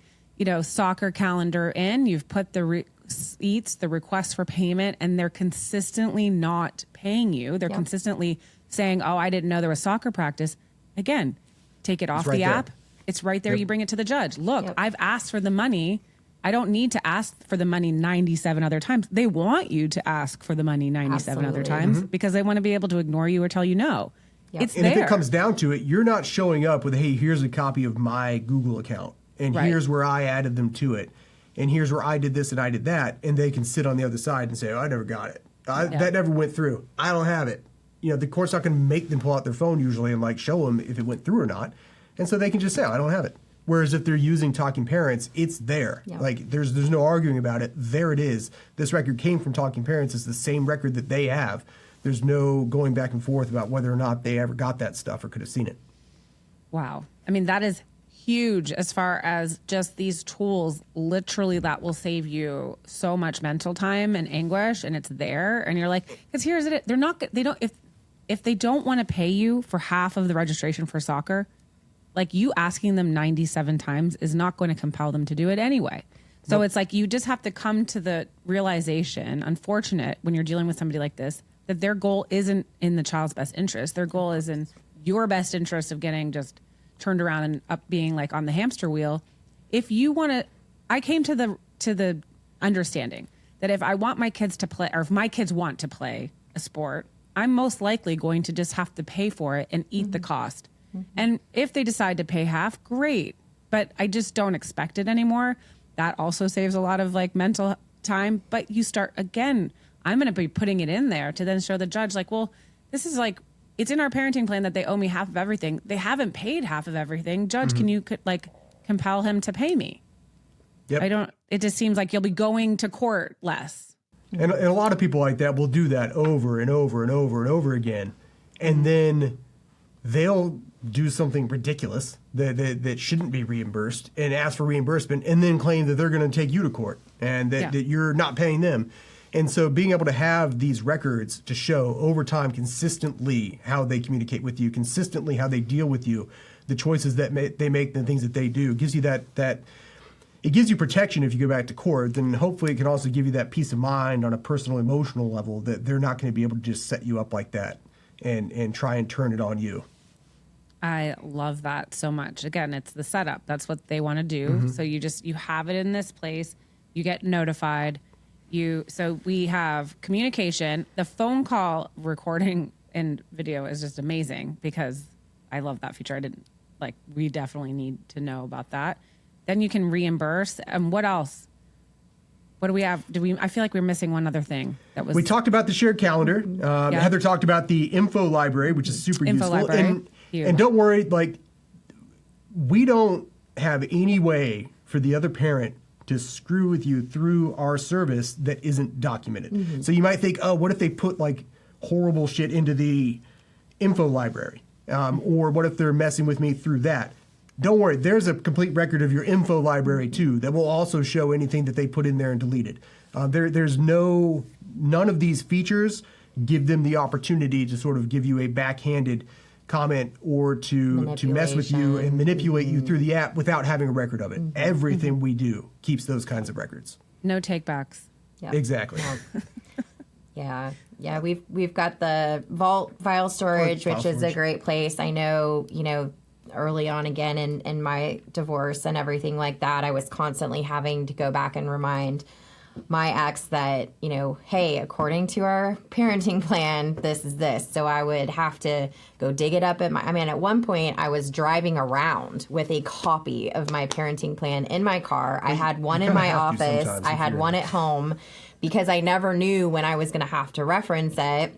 Speaker 1: soccer calendar in, you've put the receipts, the request for payment, and they're consistently not paying you. They're consistently saying, oh, I didn't know there was soccer practice. Again, take it off the app. It's right there. You bring it to the judge. Look, I've asked for the money. I don't need to ask for the money 97 other times. They want you to ask for the money 97 other times because they want to be able to ignore you or tell you no. It's
Speaker 3: and
Speaker 1: there.
Speaker 3: if it comes down to it, you're not showing up with, hey, here's a copy of my Google account, and here's where I added them to it, and here's where I did this and I did that, and they can sit on the other side and say, oh, I never got it. That never went through. I don't have it. The court's not going to make them pull out their phone usually and like show them if it went through or not. And so they can just say, I don't have it. Whereas if they're using Talking Parents, it's there. Yep. Like there's no arguing about it. There it is. This record came from Talking Parents. It's the same record that they have. There's no going back and forth about whether or not they ever got that stuff or could have seen it.
Speaker 1: Wow. I mean, that is huge as far as just these tools, literally that will save you so much mental time and anguish, and it's there. And you're like, because here's it. If they don't want to pay you for half of the registration for soccer, like you asking them 97 times is not going to compel them to do it anyway. So it's like you just have to come to the realization, unfortunate when you're dealing with somebody like this, that their goal isn't in the child's best interest. Their goal is in your best interest of getting just turned around and up being like on the hamster wheel. If you want to, I came to the understanding that if I want my kids to play, or if my kids want to play a sport, I'm most likely going to just have to pay for it and eat the cost. And if they decide to pay half, great. But I just don't expect it anymore. That also saves a lot of like mental time. But you start again, I'm going to be putting it in there to then show the judge like, well, this is like, it's in our parenting plan that they owe me half of everything. They haven't paid half of everything. Judge, can you compel him to pay me?
Speaker 3: Yep.
Speaker 1: It just seems like you'll be going to court less.
Speaker 3: And a lot of people like that will do that over and over and over and over again. And then they'll do something ridiculous that shouldn't be reimbursed and ask for reimbursement and then claim that they're going to take you to court and that you're not paying them. And so being able to have these records to show over time consistently how they communicate with you, consistently how they deal with you, the choices that they make, the things that they do, gives you that it gives you protection if you go back to court. Then hopefully it can also give you that peace of mind on a personal, emotional level that they're not going to be able to just set you up like that and try and turn it on you.
Speaker 1: I love that so much. Again, it's the setup. That's what they want to do. So you have it in this place. You get notified. So we have communication. The phone call recording and video is just amazing because I love that feature. We definitely need to know about that. Then you can reimburse. And what else? What do we have? I feel like we're missing one other thing.
Speaker 3: We talked about the shared calendar. Heather talked about the info library, which is super useful.
Speaker 1: Library.
Speaker 3: And don't worry, like, we don't have any way for the other parent to screw with you through our service that isn't documented. So you might think, oh, what if they put like horrible shit into the info library? Or what if they're messing with me through that? Don't worry, there's a complete record of your info library too that will also show anything that they put in there and deleted. There's none of these features give them the opportunity to sort of give you a backhanded comment or to mess with you and manipulate you through the app without having a record of it. Everything we do keeps those kinds of records.
Speaker 1: No takebacks.
Speaker 2: Yep.
Speaker 3: Exactly.
Speaker 2: Yeah. We've got the vault file storage, which is a great place. I know, early on again in my divorce and everything like that, I was constantly having to go back and remind my ex that, hey, according to our parenting plan, this is this. So I would have to go dig it up at one point I was driving around with a copy of my parenting plan in my car. I had one in my office. I had one at home because I never knew when I was going to have to reference it.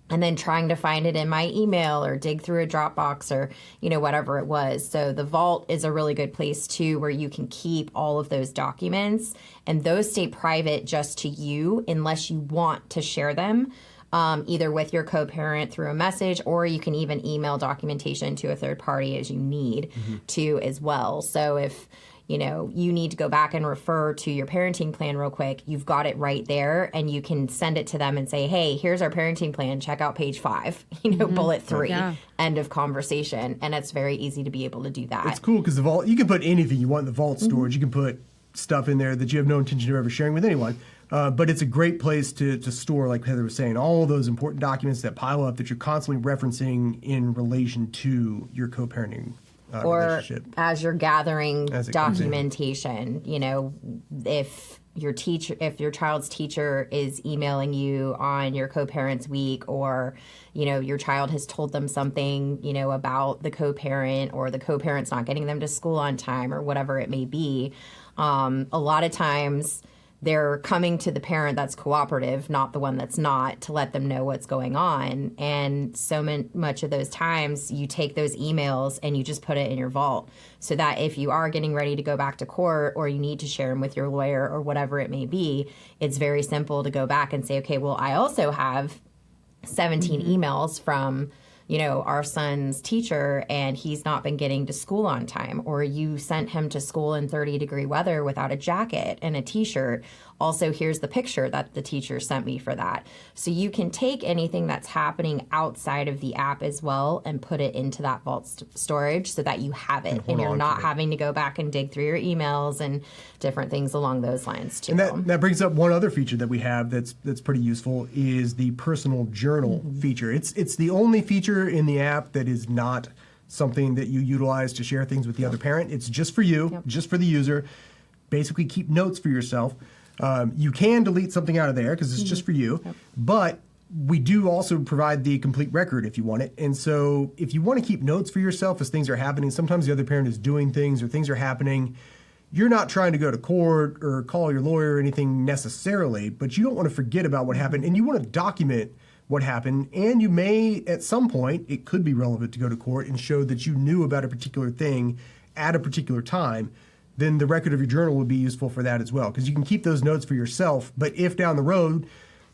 Speaker 2: And then trying to find it in my email or dig through a Dropbox or, whatever it was. So the vault is a really good place, too, where you can keep all of those documents. And those stay private just to you unless you want to share them, either with your co-parent through a message, or you can even email documentation to a third party as you need to as well. So if you need to go back and refer to your parenting plan real quick, you've got it right there and you can send it to them and say, hey, here's our parenting plan. Check out page 5, bullet 3, end of conversation. And it's very easy to be able to do that.
Speaker 3: It's cool because the vault, you can put anything you want in the vault storage. You can put stuff in there that you have no intention of ever sharing with anyone. But it's a great place to store, like Heather was saying, all of those important documents that pile up that you're constantly referencing in relation to your co-parenting
Speaker 2: or as you're gathering documentation, if your child's teacher is emailing you on your co-parents week, or your child has told them something about the co-parent, or the co-parent's not getting them to school on time, or whatever it may be, a lot of times they're coming to the parent that's cooperative, not the one that's not, to let them know what's going on. And so much of those times you take those emails and you just put it in your vault so that if you are getting ready to go back to court or you need to share them with your lawyer or whatever it may be, it's very simple to go back and say, okay, well, I also have 17 emails from our son's teacher, and he's not been getting to school on time, or you sent him to school in 30-degree weather without a jacket and a t-shirt. Also, here's the picture that the teacher sent me for that. So you can take anything that's happening outside of the app as well and put it into that vault storage so that you have it and you're not having to go back and dig through your emails and different things along those lines too.
Speaker 3: And that brings up one other feature that we have that's pretty useful is the personal journal feature. It's the only feature in the app that is not something that you utilize to share things with the other parent. It's just for you, just for the user. Basically keep notes for yourself. You can delete something out of there because it's just for you, but we do also provide the complete record if you want it. And so if you want to keep notes for yourself as things are happening, sometimes the other parent is doing things or things are happening. You're not trying to go to court or call your lawyer or anything necessarily, but you don't want to forget about what happened, and you want to document what happened. And you may, at some point, it could be relevant to go to court and show that you knew about a particular thing at a particular time. Then the record of your journal would be useful for that as well, because you can keep those notes for yourself. But if down the road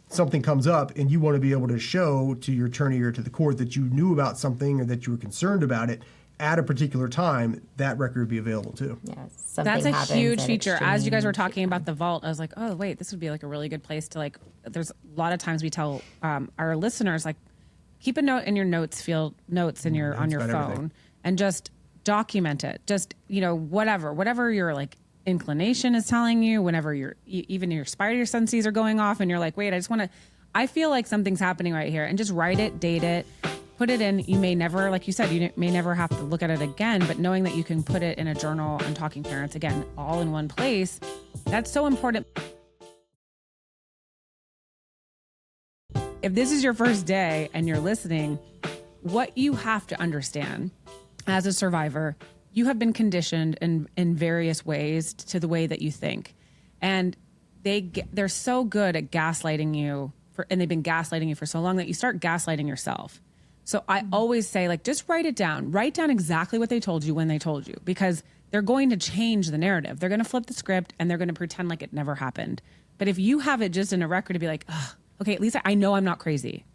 Speaker 3: something comes up and you want to be able to show to your attorney or to the court that you knew about something or that you were concerned about it at a particular time, that record would be available too.
Speaker 2: Yes,
Speaker 1: that's a huge feature. As you guys were talking about the vault, I was like, oh, wait, this would be like a really good place to there's a lot of times we tell our listeners, keep a note in your notes field, on your phone, everything. And just document it. Just, whatever your inclination is telling you, whenever even your spider senses are going off and you're like, wait, I feel like something's happening right here, and just write it, date it, put it in. You may never, like you said, you may never have to look at it again, but knowing that you can put it in a journal and Talking Parents, again, all in one place, that's so important. If this is your first day and you're listening, what you have to understand as a survivor, you have been conditioned in various ways to the way that you think. And they're so good at gaslighting you and they've been gaslighting you for so long that you start gaslighting yourself. So I always say, like, just write it down. Write down exactly what they told you when they told you, because they're going to change the narrative. They're going to flip the script and they're going to pretend like it never happened. But if you have it just in a record to be like, ugh, okay, at least I know I'm not crazy.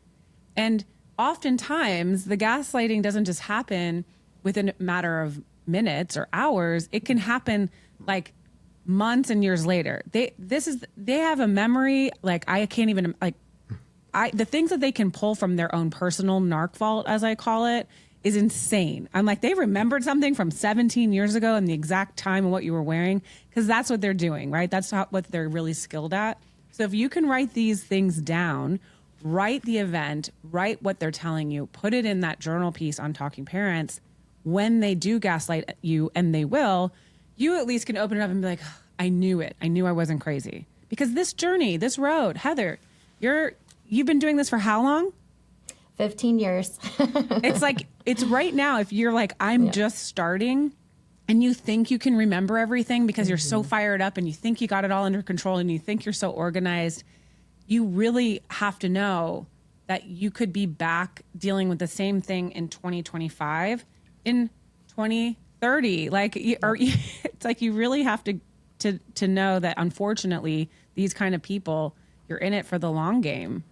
Speaker 1: And oftentimes the gaslighting doesn't just happen within a matter of minutes or hours. It can happen like months and years later. They have a memory like I can't even the things that they can pull from their own personal narc vault, as I call it, is insane. I'm like, they remembered something from 17 years ago and the exact time and what you were wearing, because that's what they're doing, right? That's what they're really skilled at. So if you can write these things down, write the event, write what they're telling you, put it in that journal piece on Talking Parents, when they do gaslight you, and they will, you at least can open it up and be like, I knew it. I knew I wasn't crazy. Because this journey, this road, Heather, you've been doing this for how long?
Speaker 2: 15 years.
Speaker 1: It's like, it's right now. If you're like, I'm just starting, and you think you can remember everything because you're so fired up and you think you got it all under control and you think you're so organized, you really have to know that you could be back dealing with the same thing in 2025, in 2030. It's like you really have to know that, unfortunately, these kind of people, you're in it for the long game.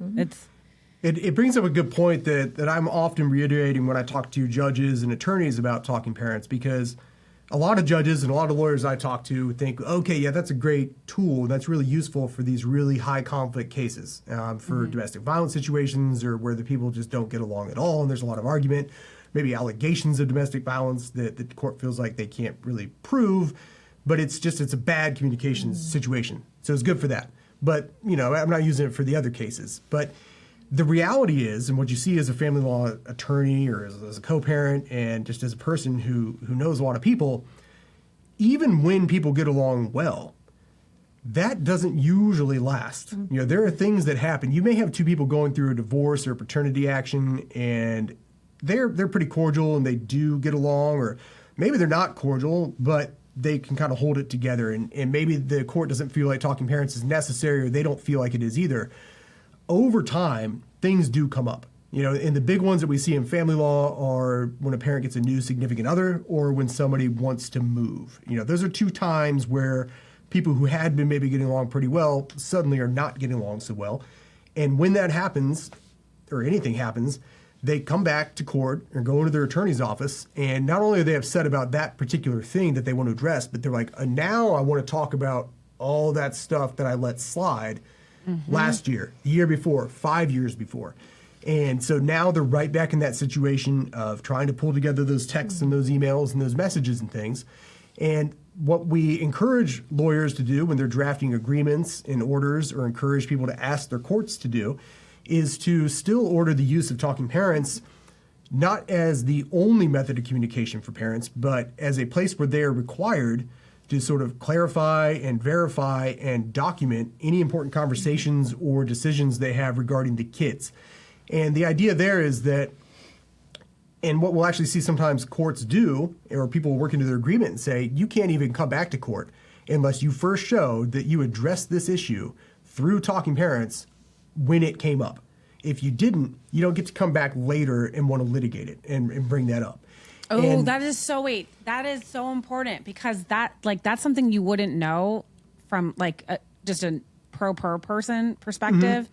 Speaker 3: It brings up a good point that I'm often reiterating when I talk to judges and attorneys about Talking Parents, because a lot of judges and a lot of lawyers I talk to think, okay, yeah, that's a great tool. That's really useful for these really high conflict cases, for domestic violence situations, or where the people just don't get along at all and there's a lot of argument, maybe allegations of domestic violence that the court feels like they can't really prove, but it's a bad communication situation. So it's good for that. But, I'm not using it for the other cases. But the reality is, and what you see as a family law attorney or as a co-parent and just as a person who knows a lot of people, even when people get along well, that doesn't usually last. There are things that happen. You may have two people going through a divorce or a paternity action, and they're pretty cordial and they do get along, or maybe they're not cordial, but they can kind of hold it together, and maybe the court doesn't feel like Talking Parents is necessary, or they don't feel like it is either. Over time, things do come up. And the big ones that we see in family law are when a parent gets a new significant other, or when somebody wants to move. Those are two times where people who had been maybe getting along pretty well suddenly are not getting along so well. And when that happens, or anything happens, they come back to court or go into their attorney's office, and not only are they upset about that particular thing that they want to address, but they're like, now I want to talk about all that stuff that I let slide last year, the year before, 5 years before. And so now they're right back in that situation of trying to pull together those texts and those emails and those messages and things. And what we encourage lawyers to do when they're drafting agreements and orders, or encourage people to ask their courts to do, is to still order the use of Talking Parents, not as the only method of communication for parents, but as a place where they are required to sort of clarify and verify and document any important conversations or decisions they have regarding the kids. And the idea there is that, and what we'll actually see sometimes courts do, or people work into their agreement and say, you can't even come back to court unless you first show that you addressed this issue through Talking Parents when it came up. If you didn't, you don't get to come back later and want to litigate it and bring that up.
Speaker 1: Oh, that is so important, because that's something you wouldn't know from just a per person perspective,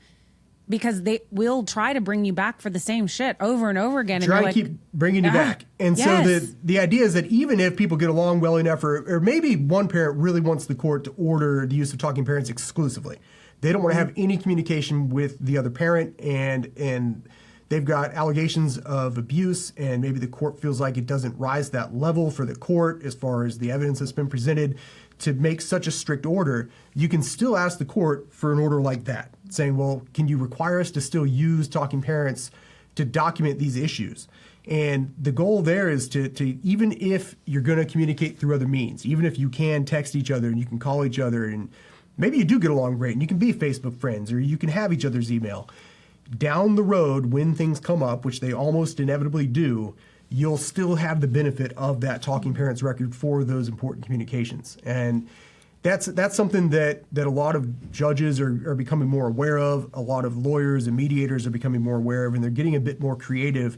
Speaker 1: because they will try to bring you back for the same shit over and over again.
Speaker 3: Try and keep bringing you back. And so the idea is that even if people get along well enough, or maybe one parent really wants the court to order the use of Talking Parents exclusively, they don't want to have any communication with the other parent, and they've got allegations of abuse, and maybe the court feels like it doesn't rise that level for the court as far as the evidence that's been presented to make such a strict order. You can still ask the court for an order like that, saying, well, can you require us to still use Talking Parents to document these issues? And the goal there is to even if you're going to communicate through other means, even if you can text each other and you can call each other, and maybe you do get along great and you can be Facebook friends, or you can have each other's email, down the road when things come up, which they almost inevitably do, you'll still have the benefit of that talking parents record for those important communications. And that's something that a lot of judges are becoming more aware of. A lot of lawyers and mediators are becoming more aware of, and they're getting a bit more creative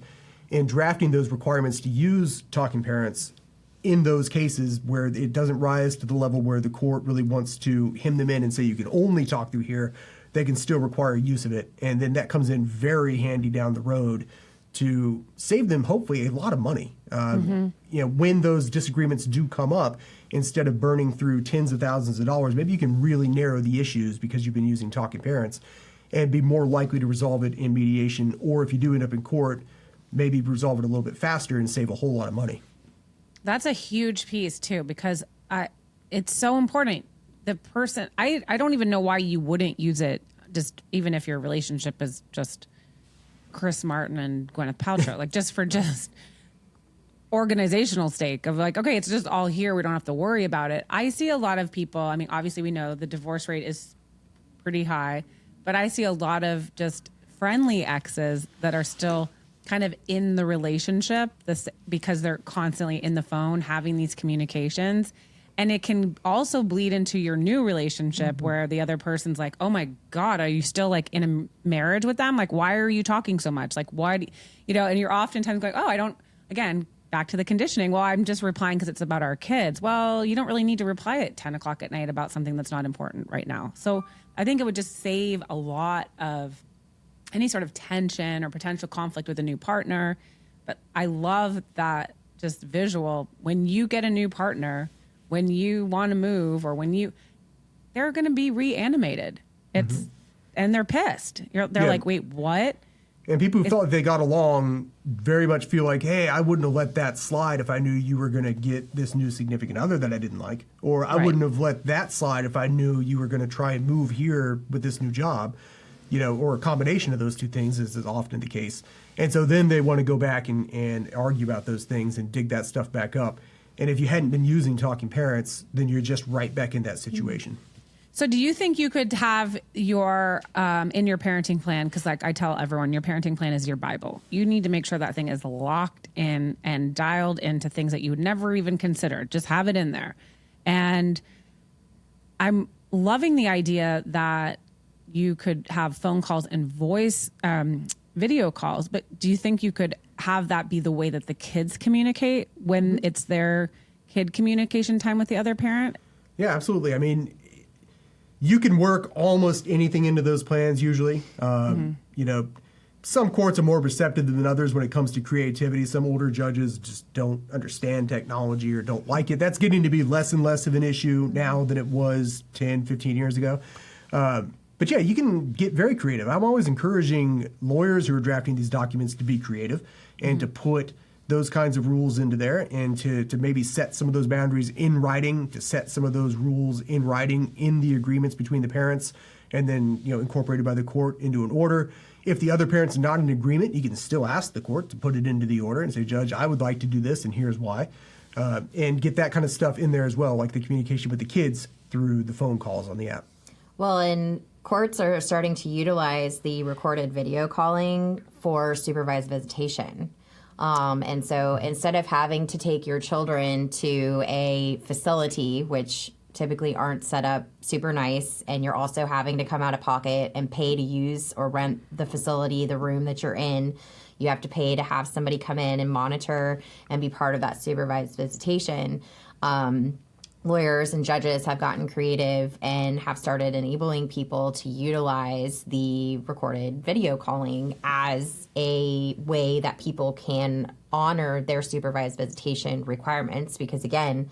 Speaker 3: in drafting those requirements to use talking parents in those cases where it doesn't rise to the level where the court really wants to hem them in and say you can only talk through here. They can still require use of it. And then that comes in very handy down the road to save them, hopefully, a lot of money. When those disagreements do come up, instead of burning through tens of thousands of dollars, maybe you can really narrow the issues because you've been using talking parents and be more likely to resolve it in mediation. Or if you do end up in court, maybe resolve it a little bit faster and save a whole lot of money.
Speaker 1: That's a huge piece, too, because it's so important. The person, I don't even know why you wouldn't use it, just even if your relationship is just Chris Martin and Gwyneth Paltrow, like just for organizational sake of like, okay, it's just all here. We don't have to worry about it. I see a lot of people. I mean, obviously we know the divorce rate is pretty high, but I see a lot of just friendly exes that are still kind of in the relationship because they're constantly in the phone having these communications. And it can also bleed into your new relationship where the other person's like, oh my God, are you still like in a marriage with them? Like, why are you talking so much? Like, why, and you're oftentimes going, oh, I don't, again, back to the conditioning. Well, I'm just replying because it's about our kids. Well, you don't really need to reply at 10 o'clock at night about something that's not important right now. So I think it would just save a lot of any sort of tension or potential conflict with a new partner. But I love that just visual. When you get a new partner, when you want to move or they're going to be reanimated. And they're pissed. They're like, wait, what?
Speaker 3: And people who felt like they got along very much feel like, hey, I wouldn't have let that slide if I knew you were going to get this new significant other that I didn't like. Or I wouldn't have let that slide if I knew you were going to try and move here with this new job. Or a combination of those two things is often the case. And so then they want to go back and argue about those things and dig that stuff back up. And if you hadn't been using talking parents, then you're just right back in that situation.
Speaker 1: So do you think you could have your, in your parenting plan, because like I tell everyone, your parenting plan is your Bible. You need to make sure that thing is locked in and dialed into things that you would never even consider. Just have it in there. And I'm loving the idea that you could have phone calls and voice video calls, but do you think you could have that be the way that the kids communicate when it's their kid communication time with the other parent?
Speaker 3: Yeah, absolutely. I mean, you can work almost anything into those plans usually. Some courts are more receptive than others when it comes to creativity. Some older judges just don't understand technology or don't like it. That's getting to be less and less of an issue now than it was 10, 15 years ago. But yeah, you can get very creative. I'm always encouraging lawyers who are drafting these documents to be creative and to put those kinds of rules into there and to maybe set some of those boundaries in writing, to set some of those rules in writing in the agreements between the parents and then, incorporated by the court into an order. If the other parent's not in agreement, you can still ask the court to put it into the order and say, Judge, I would like to do this and here's why. And get that kind of stuff in there as well, like the communication with the kids through the phone calls on the app.
Speaker 2: Well, and courts are starting to utilize the recorded video calling for supervised visitation. And so instead of having to take your children to a facility, which typically aren't set up super nice, and you're also having to come out of pocket and pay to use or rent the facility, the room that you're in, you have to pay to have somebody come in and monitor and be part of that supervised visitation. Lawyers and judges have gotten creative and have started enabling people to utilize the recorded video calling as a way that people can honor their supervised visitation requirements because, again,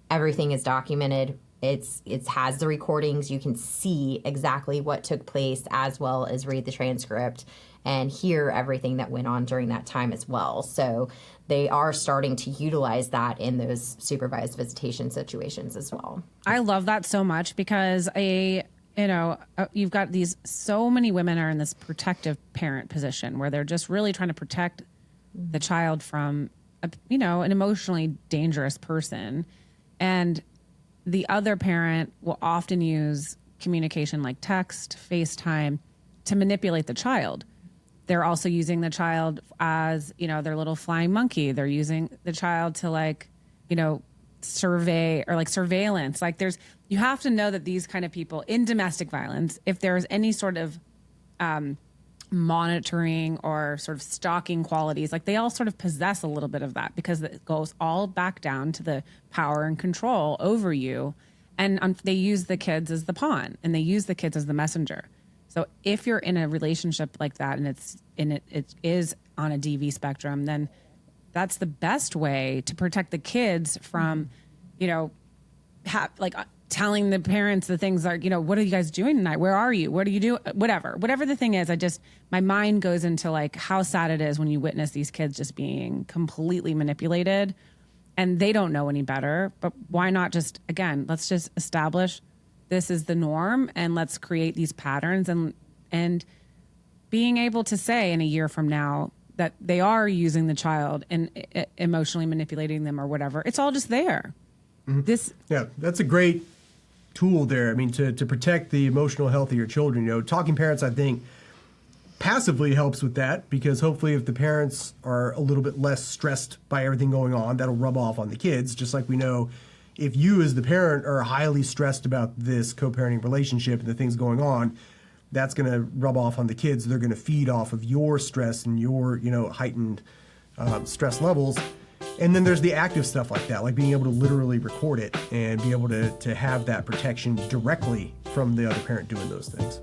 Speaker 2: everything is documented. It has the recordings. You can see exactly what took place as well as read the transcript and hear everything that went on during that time as well. So they are starting to utilize that in those supervised visitation situations as well.
Speaker 1: I love that so much because you've got so many women are in this protective parent position where they're just really trying to protect the child from, an emotionally dangerous person. And the other parent will often use communication like text, FaceTime to manipulate the child. They're also using the child as, their little flying monkey. They're using the child to survey or surveillance. You have to know that these kind of people in domestic violence, if there's any sort of monitoring or sort of stalking qualities, they all sort of possess a little bit of that, because it goes all back down to the power and control over you. And they use the kids as the pawn, and they use the kids as the messenger. So if you're in a relationship like that and it is on a DV spectrum, then that's the best way to protect the kids from, telling the parents the things like, what are you guys doing tonight? Where are you? What do you do? Whatever the thing is, my mind goes into how sad it is when you witness these kids just being completely manipulated, and they don't know any better. But why not let's just establish this is the norm, and let's create these patterns, and being able to say in a year from now that they are using the child and emotionally manipulating them or whatever. It's all just there.
Speaker 3: Mm-hmm. That's a great tool there. I mean, to protect the emotional health of your children. Talking parents, I think, passively helps with that, because hopefully if the parents are a little bit less stressed by everything going on, that'll rub off on the kids. Just like we know, if you as the parent are highly stressed about this co-parenting relationship and the things going on, that's going to rub off on the kids. They're going to feed off of your stress and your, heightened stress levels. And then there's the active stuff like that, like being able to literally record it and be able to have that protection directly from the other parent doing those things.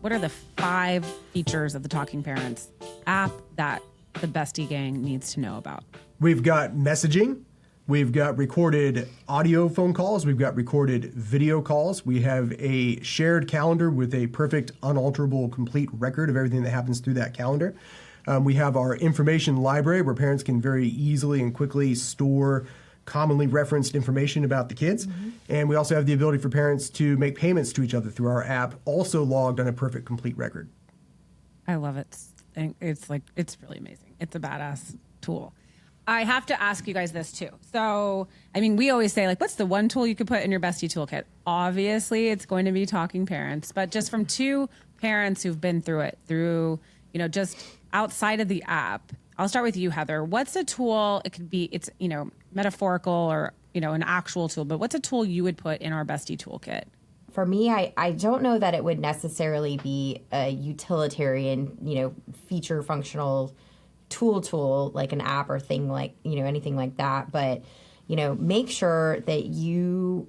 Speaker 1: What are the 5 features of the Talking Parents app that the Bestie Gang needs to know about?
Speaker 3: We've got messaging. We've got recorded audio phone calls. We've got recorded video calls. We have a shared calendar with a perfect, unalterable, complete record of everything that happens through that calendar. We have our information library where parents can very easily and quickly store commonly referenced information about the kids. Mm-hmm. And we also have the ability for parents to make payments to each other through our app, also logged on a perfect, complete record.
Speaker 1: I love it. It's really amazing. It's a badass tool. I have to ask you guys this too. So, we always say what's the one tool you could put in your bestie toolkit? Obviously, it's going to be Talking Parents, but just from 2 parents who've been through it, just outside of the app. I'll start with you, Heather. What's a tool? It could be, it's, metaphorical or, an actual tool, but what's a tool you would put in our bestie toolkit?
Speaker 2: For me, I don't know that it would necessarily be a utilitarian, feature functional tool like an app or thing anything like that. But, make sure that you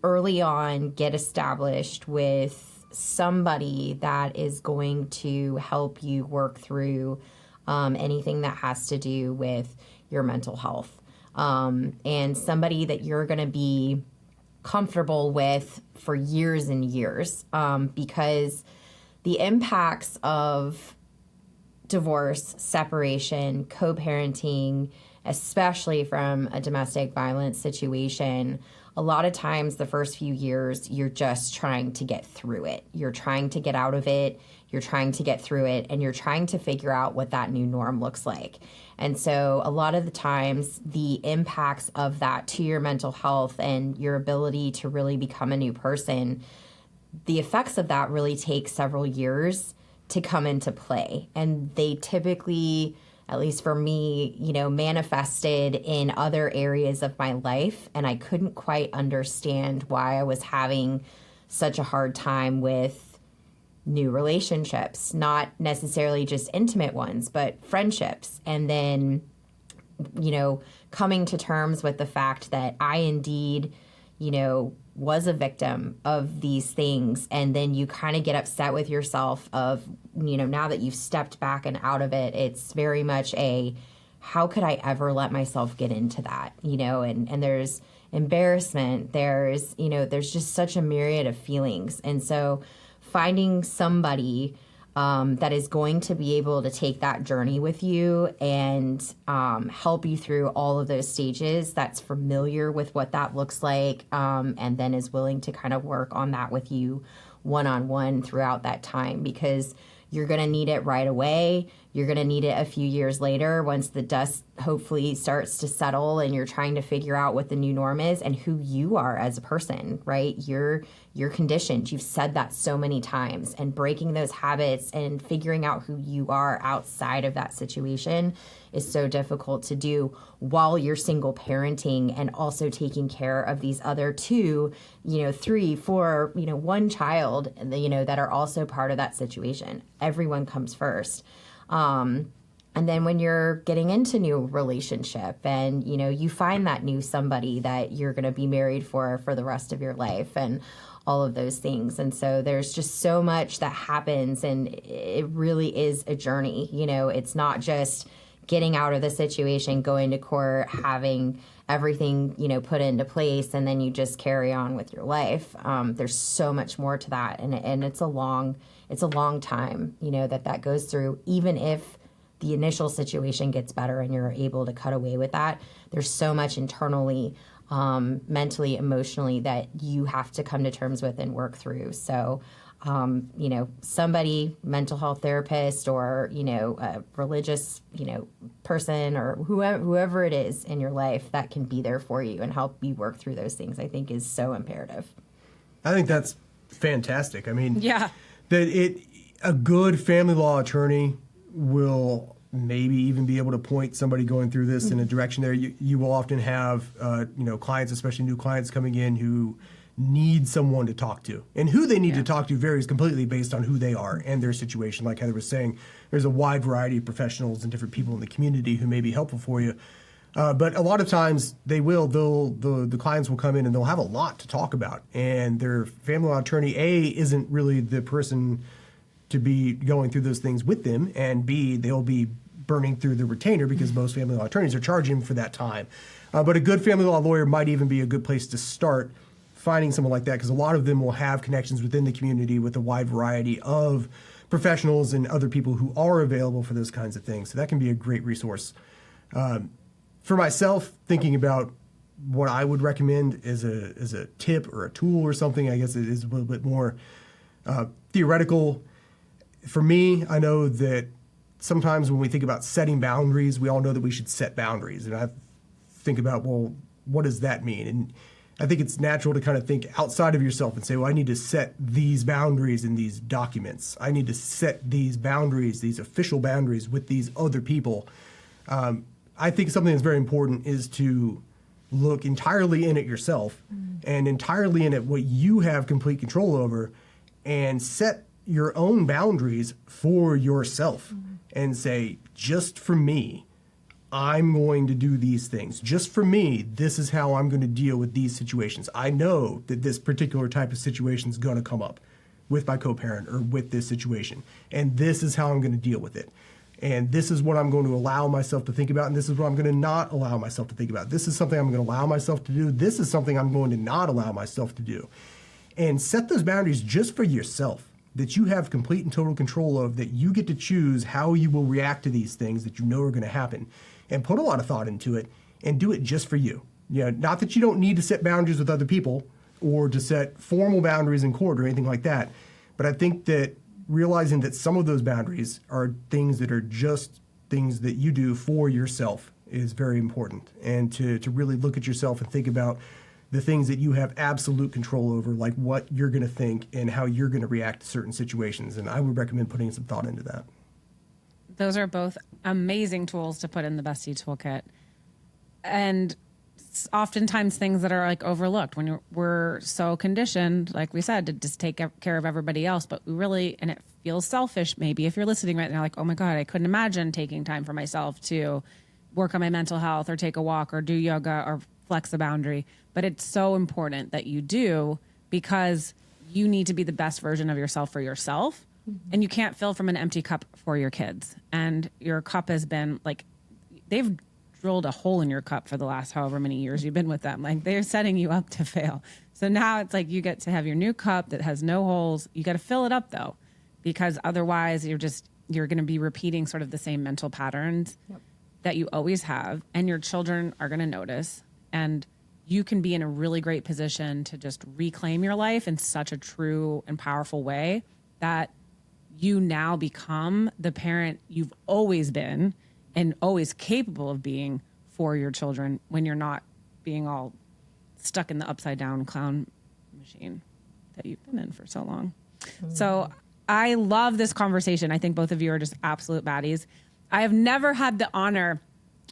Speaker 2: early on get established with somebody that is going to help you work through anything that has to do with your mental health. And somebody that you're going to be comfortable with for years and years, because the impacts of divorce, separation, co-parenting, especially from a domestic violence situation, a lot of times the first few years, you're just trying to get through it. You're trying to get out of it. You're trying to get through it, and you're trying to figure out what that new norm looks like. And so a lot of the times, the impacts of that to your mental health and your ability to really become a new person, the effects of that really take several years to come into play. And they typically, at least for me, manifested in other areas of my life. And I couldn't quite understand why I was having such a hard time with new relationships, not necessarily just intimate ones, but friendships. And then, coming to terms with the fact that I indeed, was a victim of these things. And then you kind of get upset with yourself of, now that you've stepped back and out of it, it's very much how could I ever let myself get into that? And there's embarrassment, there's just such a myriad of feelings. And so finding somebody that is going to be able to take that journey with you and help you through all of those stages, that's familiar with what that looks like, and then is willing to kind of work on that with you one-on-one throughout that time, because you're going to need it right away. You're going to need it a few years later once the dust hopefully starts to settle and you're trying to figure out what the new norm is and who you are as a person, right? You're conditioned. You've said that so many times, and breaking those habits and figuring out who you are outside of that situation is so difficult to do while you're single parenting and also taking care of these other 2, 3, 4, 1 child, that are also part of that situation. Everyone comes first. And then when you're getting into new relationship and, you find that new somebody that you're going to be married for the rest of your life and all of those things. And so there's just so much that happens, and it really is a journey. It's not just getting out of the situation, going to court, having everything, put into place, and then you just carry on with your life. There's so much more to that. And it's a long time, that goes through. Even if the initial situation gets better and you're able to cut away with that, there's so much internally, mentally, emotionally, that you have to come to terms with and work through. So, somebody, mental health therapist or, a religious, person or whoever it is in your life that can be there for you and help you work through those things, I think is so imperative.
Speaker 3: I think that's fantastic. I mean,
Speaker 1: Yeah.
Speaker 3: A good family law attorney will maybe even be able to point somebody going through this in a direction there. You will often have, clients, especially new clients coming in who need someone to talk to. And who they need to talk to varies completely based on who they are and their situation. Like Heather was saying, there's a wide variety of professionals and different people in the community who may be helpful for you. But a lot of times the clients will come in and they'll have a lot to talk about. And their family law attorney, A, isn't really the person to be going through those things with them, and B, they'll be burning through the retainer because most family law attorneys are charging for that time. But a good family law lawyer might even be a good place to start finding someone like that, because a lot of them will have connections within the community with a wide variety of professionals and other people who are available for those kinds of things. So that can be a great resource. For myself, thinking about what I would recommend as a tip or a tool or something, I guess it is a little bit more theoretical. For me, I know that sometimes when we think about setting boundaries, we all know that we should set boundaries. And I think about, well, what does that mean? And I think it's natural to kind of think outside of yourself and say, well, I need to set these boundaries in these documents. I need to set these boundaries, these official boundaries with these other people. I think something that's very important is to look entirely in at yourself and entirely in at what you have complete control over, and set your own boundaries for yourself and say, just for me, I'm going to do these things. Just for me, this is how I'm going to deal with these situations. I know that this particular type of situation is going to come up with my co-parent or with this situation, and this is how I'm going to deal with it. And this is what I'm going to allow myself to think about, and this is what I'm going to not allow myself to think about. This is something I'm going to allow myself to do. This is something I'm going to not allow myself to do. And set those boundaries just for yourself, that you have complete and total control of, that you get to choose how you will react to these things that you know are going to happen. And put a lot of thought into it and do it just for you. Not that you don't need to set boundaries with other people or to set formal boundaries in court or anything like that. But I think that realizing that some of those boundaries are things that are just things that you do for yourself is very important. And to really look at yourself and think about the things that you have absolute control over, like what you're going to think and how you're going to react to certain situations. And I would recommend putting some thought into that.
Speaker 1: Those are both amazing tools to put in the Bestie toolkit. And oftentimes things that are like overlooked when we're so conditioned, like we said, to just take care of everybody else. But we really, and it feels selfish maybe if you're listening right now, like, oh my God, I couldn't imagine taking time for myself to work on my mental health or take a walk or do yoga or flex a boundary. But it's so important that you do, because you need to be the best version of yourself for yourself. And you can't fill from an empty cup for your kids. And your cup has been like, they've drilled a hole in your cup for the last however many years you've been with them. Like, they're setting you up to fail. So now it's like you get to have your new cup that has no holes. You got to fill it up though, because otherwise you're going to be repeating sort of the same mental patterns that you always have. And your children are going to notice. And you can be in a really great position to just reclaim your life in such a true and powerful way that you now become the parent you've always been and always capable of being for your children when you're not being all stuck in the upside down clown machine that you've been in for so long. So I love this conversation. I think both of you are just absolute baddies. I have never had the honor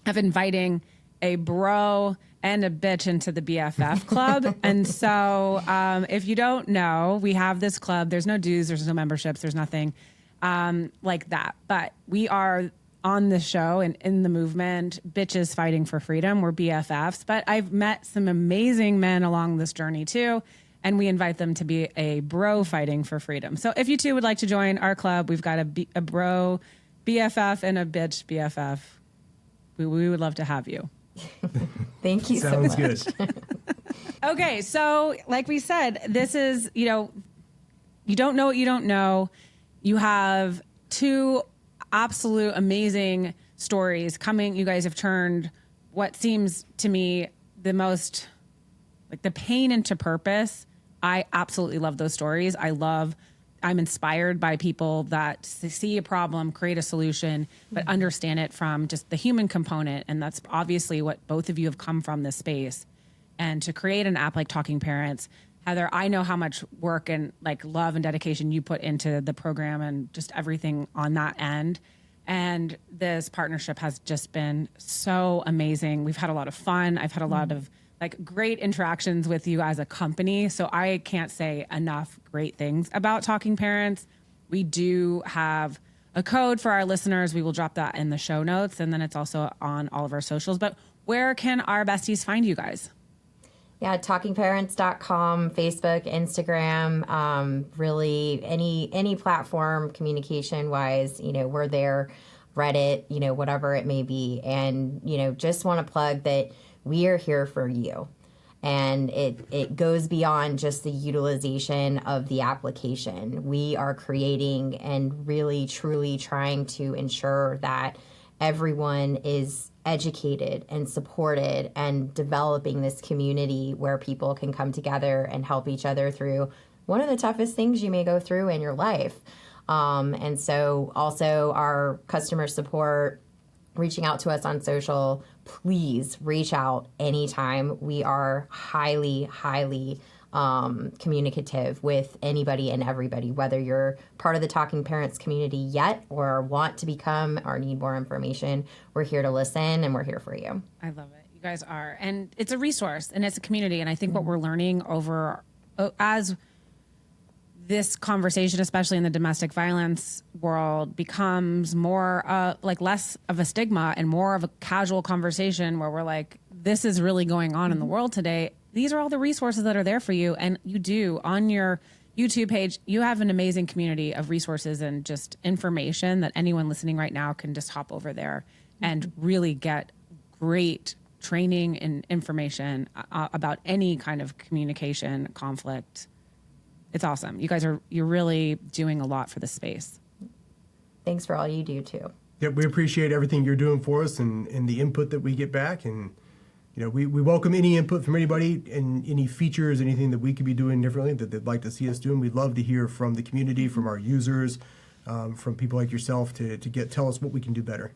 Speaker 1: of inviting a bro and a bitch into the BFF club. And so if you don't know, we have this club. There's no dues, there's no memberships, there's nothing like that. But we are on the show and in the movement, bitches fighting for freedom. We're BFFs. But I've met some amazing men along this journey too. And we invite them to be a bro fighting for freedom. So if you two would like to join our club, we've got a bro BFF and a bitch BFF. We would love to have you.
Speaker 2: Thank you so much.
Speaker 3: Sounds good.
Speaker 1: Okay, so like we said, this is, you don't know what you don't know. You have two absolute amazing stories coming. You guys have turned what seems to me the most, like, the pain into purpose. I absolutely love those stories. I'm inspired by people that see a problem, create a solution, but understand it from just the human component. And that's obviously what both of you have come from this space. And to create an app like Talking Parents, Heather, I know how much work and like love and dedication you put into the program and just everything on that end. And this partnership has just been so amazing. We've had a lot of fun. I've had a lot of like great interactions with you as a company. So I can't say enough great things about Talking Parents. We do have a code for our listeners. We will drop that in the show notes. And then it's also on all of our socials. But where can our besties find you guys?
Speaker 2: Yeah, talkingparents.com, Facebook, Instagram, really any platform communication wise, we're there, Reddit, whatever it may be. And, just want to plug that we are here for you. And it goes beyond just the utilization of the application. We are creating and really, truly trying to ensure that everyone is educated and supported and developing this community where people can come together and help each other through one of the toughest things you may go through in your life. And so also our customer support, reaching out to us on social, please reach out anytime. We are highly, highly communicative with anybody and everybody, whether you're part of the Talking Parents community yet or want to become or need more information. We're here to listen and we're here for you.
Speaker 1: I love it. You guys are. And it's a resource and it's a community. And I think what we're learning over as this conversation, especially in the domestic violence world, becomes more like less of a stigma and more of a casual conversation where we're like, this is really going on in the world today. These are all the resources that are there for you. And you do on your YouTube page, you have an amazing community of resources and just information that anyone listening right now can just hop over there and really get great training and information about any kind of communication conflict. It's awesome. You guys you're really doing a lot for the space.
Speaker 2: Thanks for all you do too.
Speaker 3: Yep, we appreciate everything you're doing for us and the input that we get back. And, we welcome any input from anybody and any features, anything that we could be doing differently that they'd like to see us doing. We'd love to hear from the community, from our users, from people like yourself to tell us what we can do better.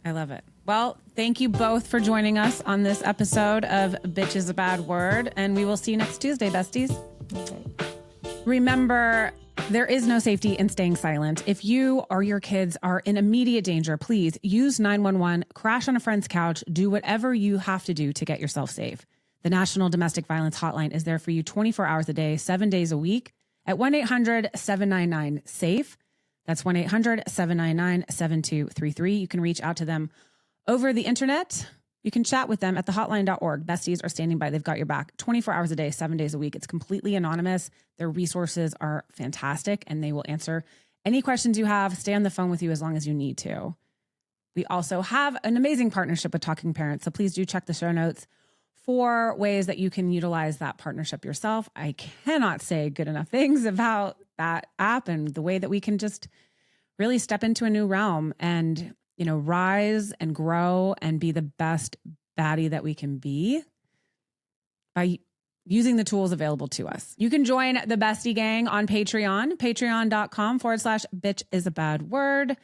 Speaker 1: I love it. Well, thank you both for joining us on this episode of Bitch is a Bad Word. And we will see you next Tuesday, besties.
Speaker 2: Okay.
Speaker 1: Remember, there is no safety in staying silent. If you or your kids are in immediate danger, please use 911, crash on a friend's couch, do whatever you have to do to get yourself safe. The National Domestic Violence Hotline is there for you 24 hours a day, 7 days a week at 1-800-799-SAFE. That's 1-800-799-7233. You can reach out to them over the internet. You can chat with them at thehotline.org. Besties are standing by. They've got your back 24 hours a day, 7 days a week. It's completely anonymous. Their resources are fantastic, and they will answer any questions you have, stay on the phone with you as long as you need to. We also have an amazing partnership with Talking Parents, so please do check the show notes for ways that you can utilize that partnership yourself. I cannot say good enough things about that app and the way that we can just really step into a new realm and rise and grow and be the best baddie that we can be by using the tools available to us. You can join the Bestie Gang on Patreon, patreon.com/bitch is a bad word.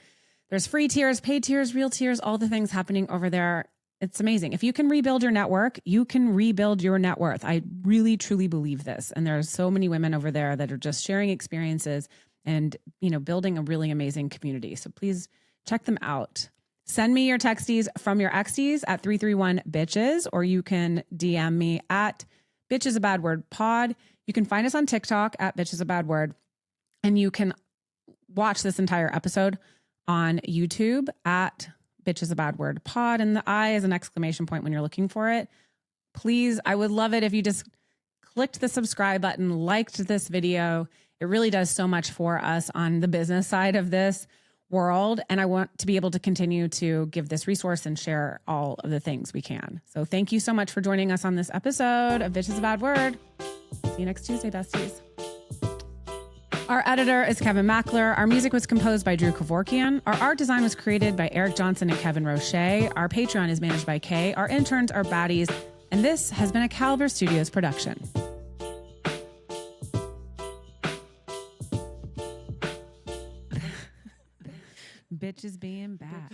Speaker 1: There's free tiers, paid tiers, real tiers, all the things happening over there. It's amazing. If you can rebuild your network, you can rebuild your net worth. I really, truly believe this. And there are so many women over there that are just sharing experiences and, building a really amazing community. So please check them out. Send me your texties from your exties at 331-BITCHES, or you can DM me at Bitch is a Bad Word Pod. You can find us on TikTok at Bitch is a Bad Word. And you can watch this entire episode on YouTube at Bitch is a Bad Word Pod. And the I is an exclamation point when you're looking for it. Please, I would love it if you just clicked the subscribe button, liked this video. It really does so much for us on the business side of this world. And I want to be able to continue to give this resource and share all of the things we can. So thank you so much for joining us on this episode of Bitch is a Bad Word. See you next Tuesday, besties. Our editor is Kevin Mackler. Our music was composed by Drew Kevorkian. Our art design was created by Eric Johnson and Kevin Roche. Our Patreon is managed by Kay. Our interns are baddies. And this has been a Caliber Studios production. Bitches being bad.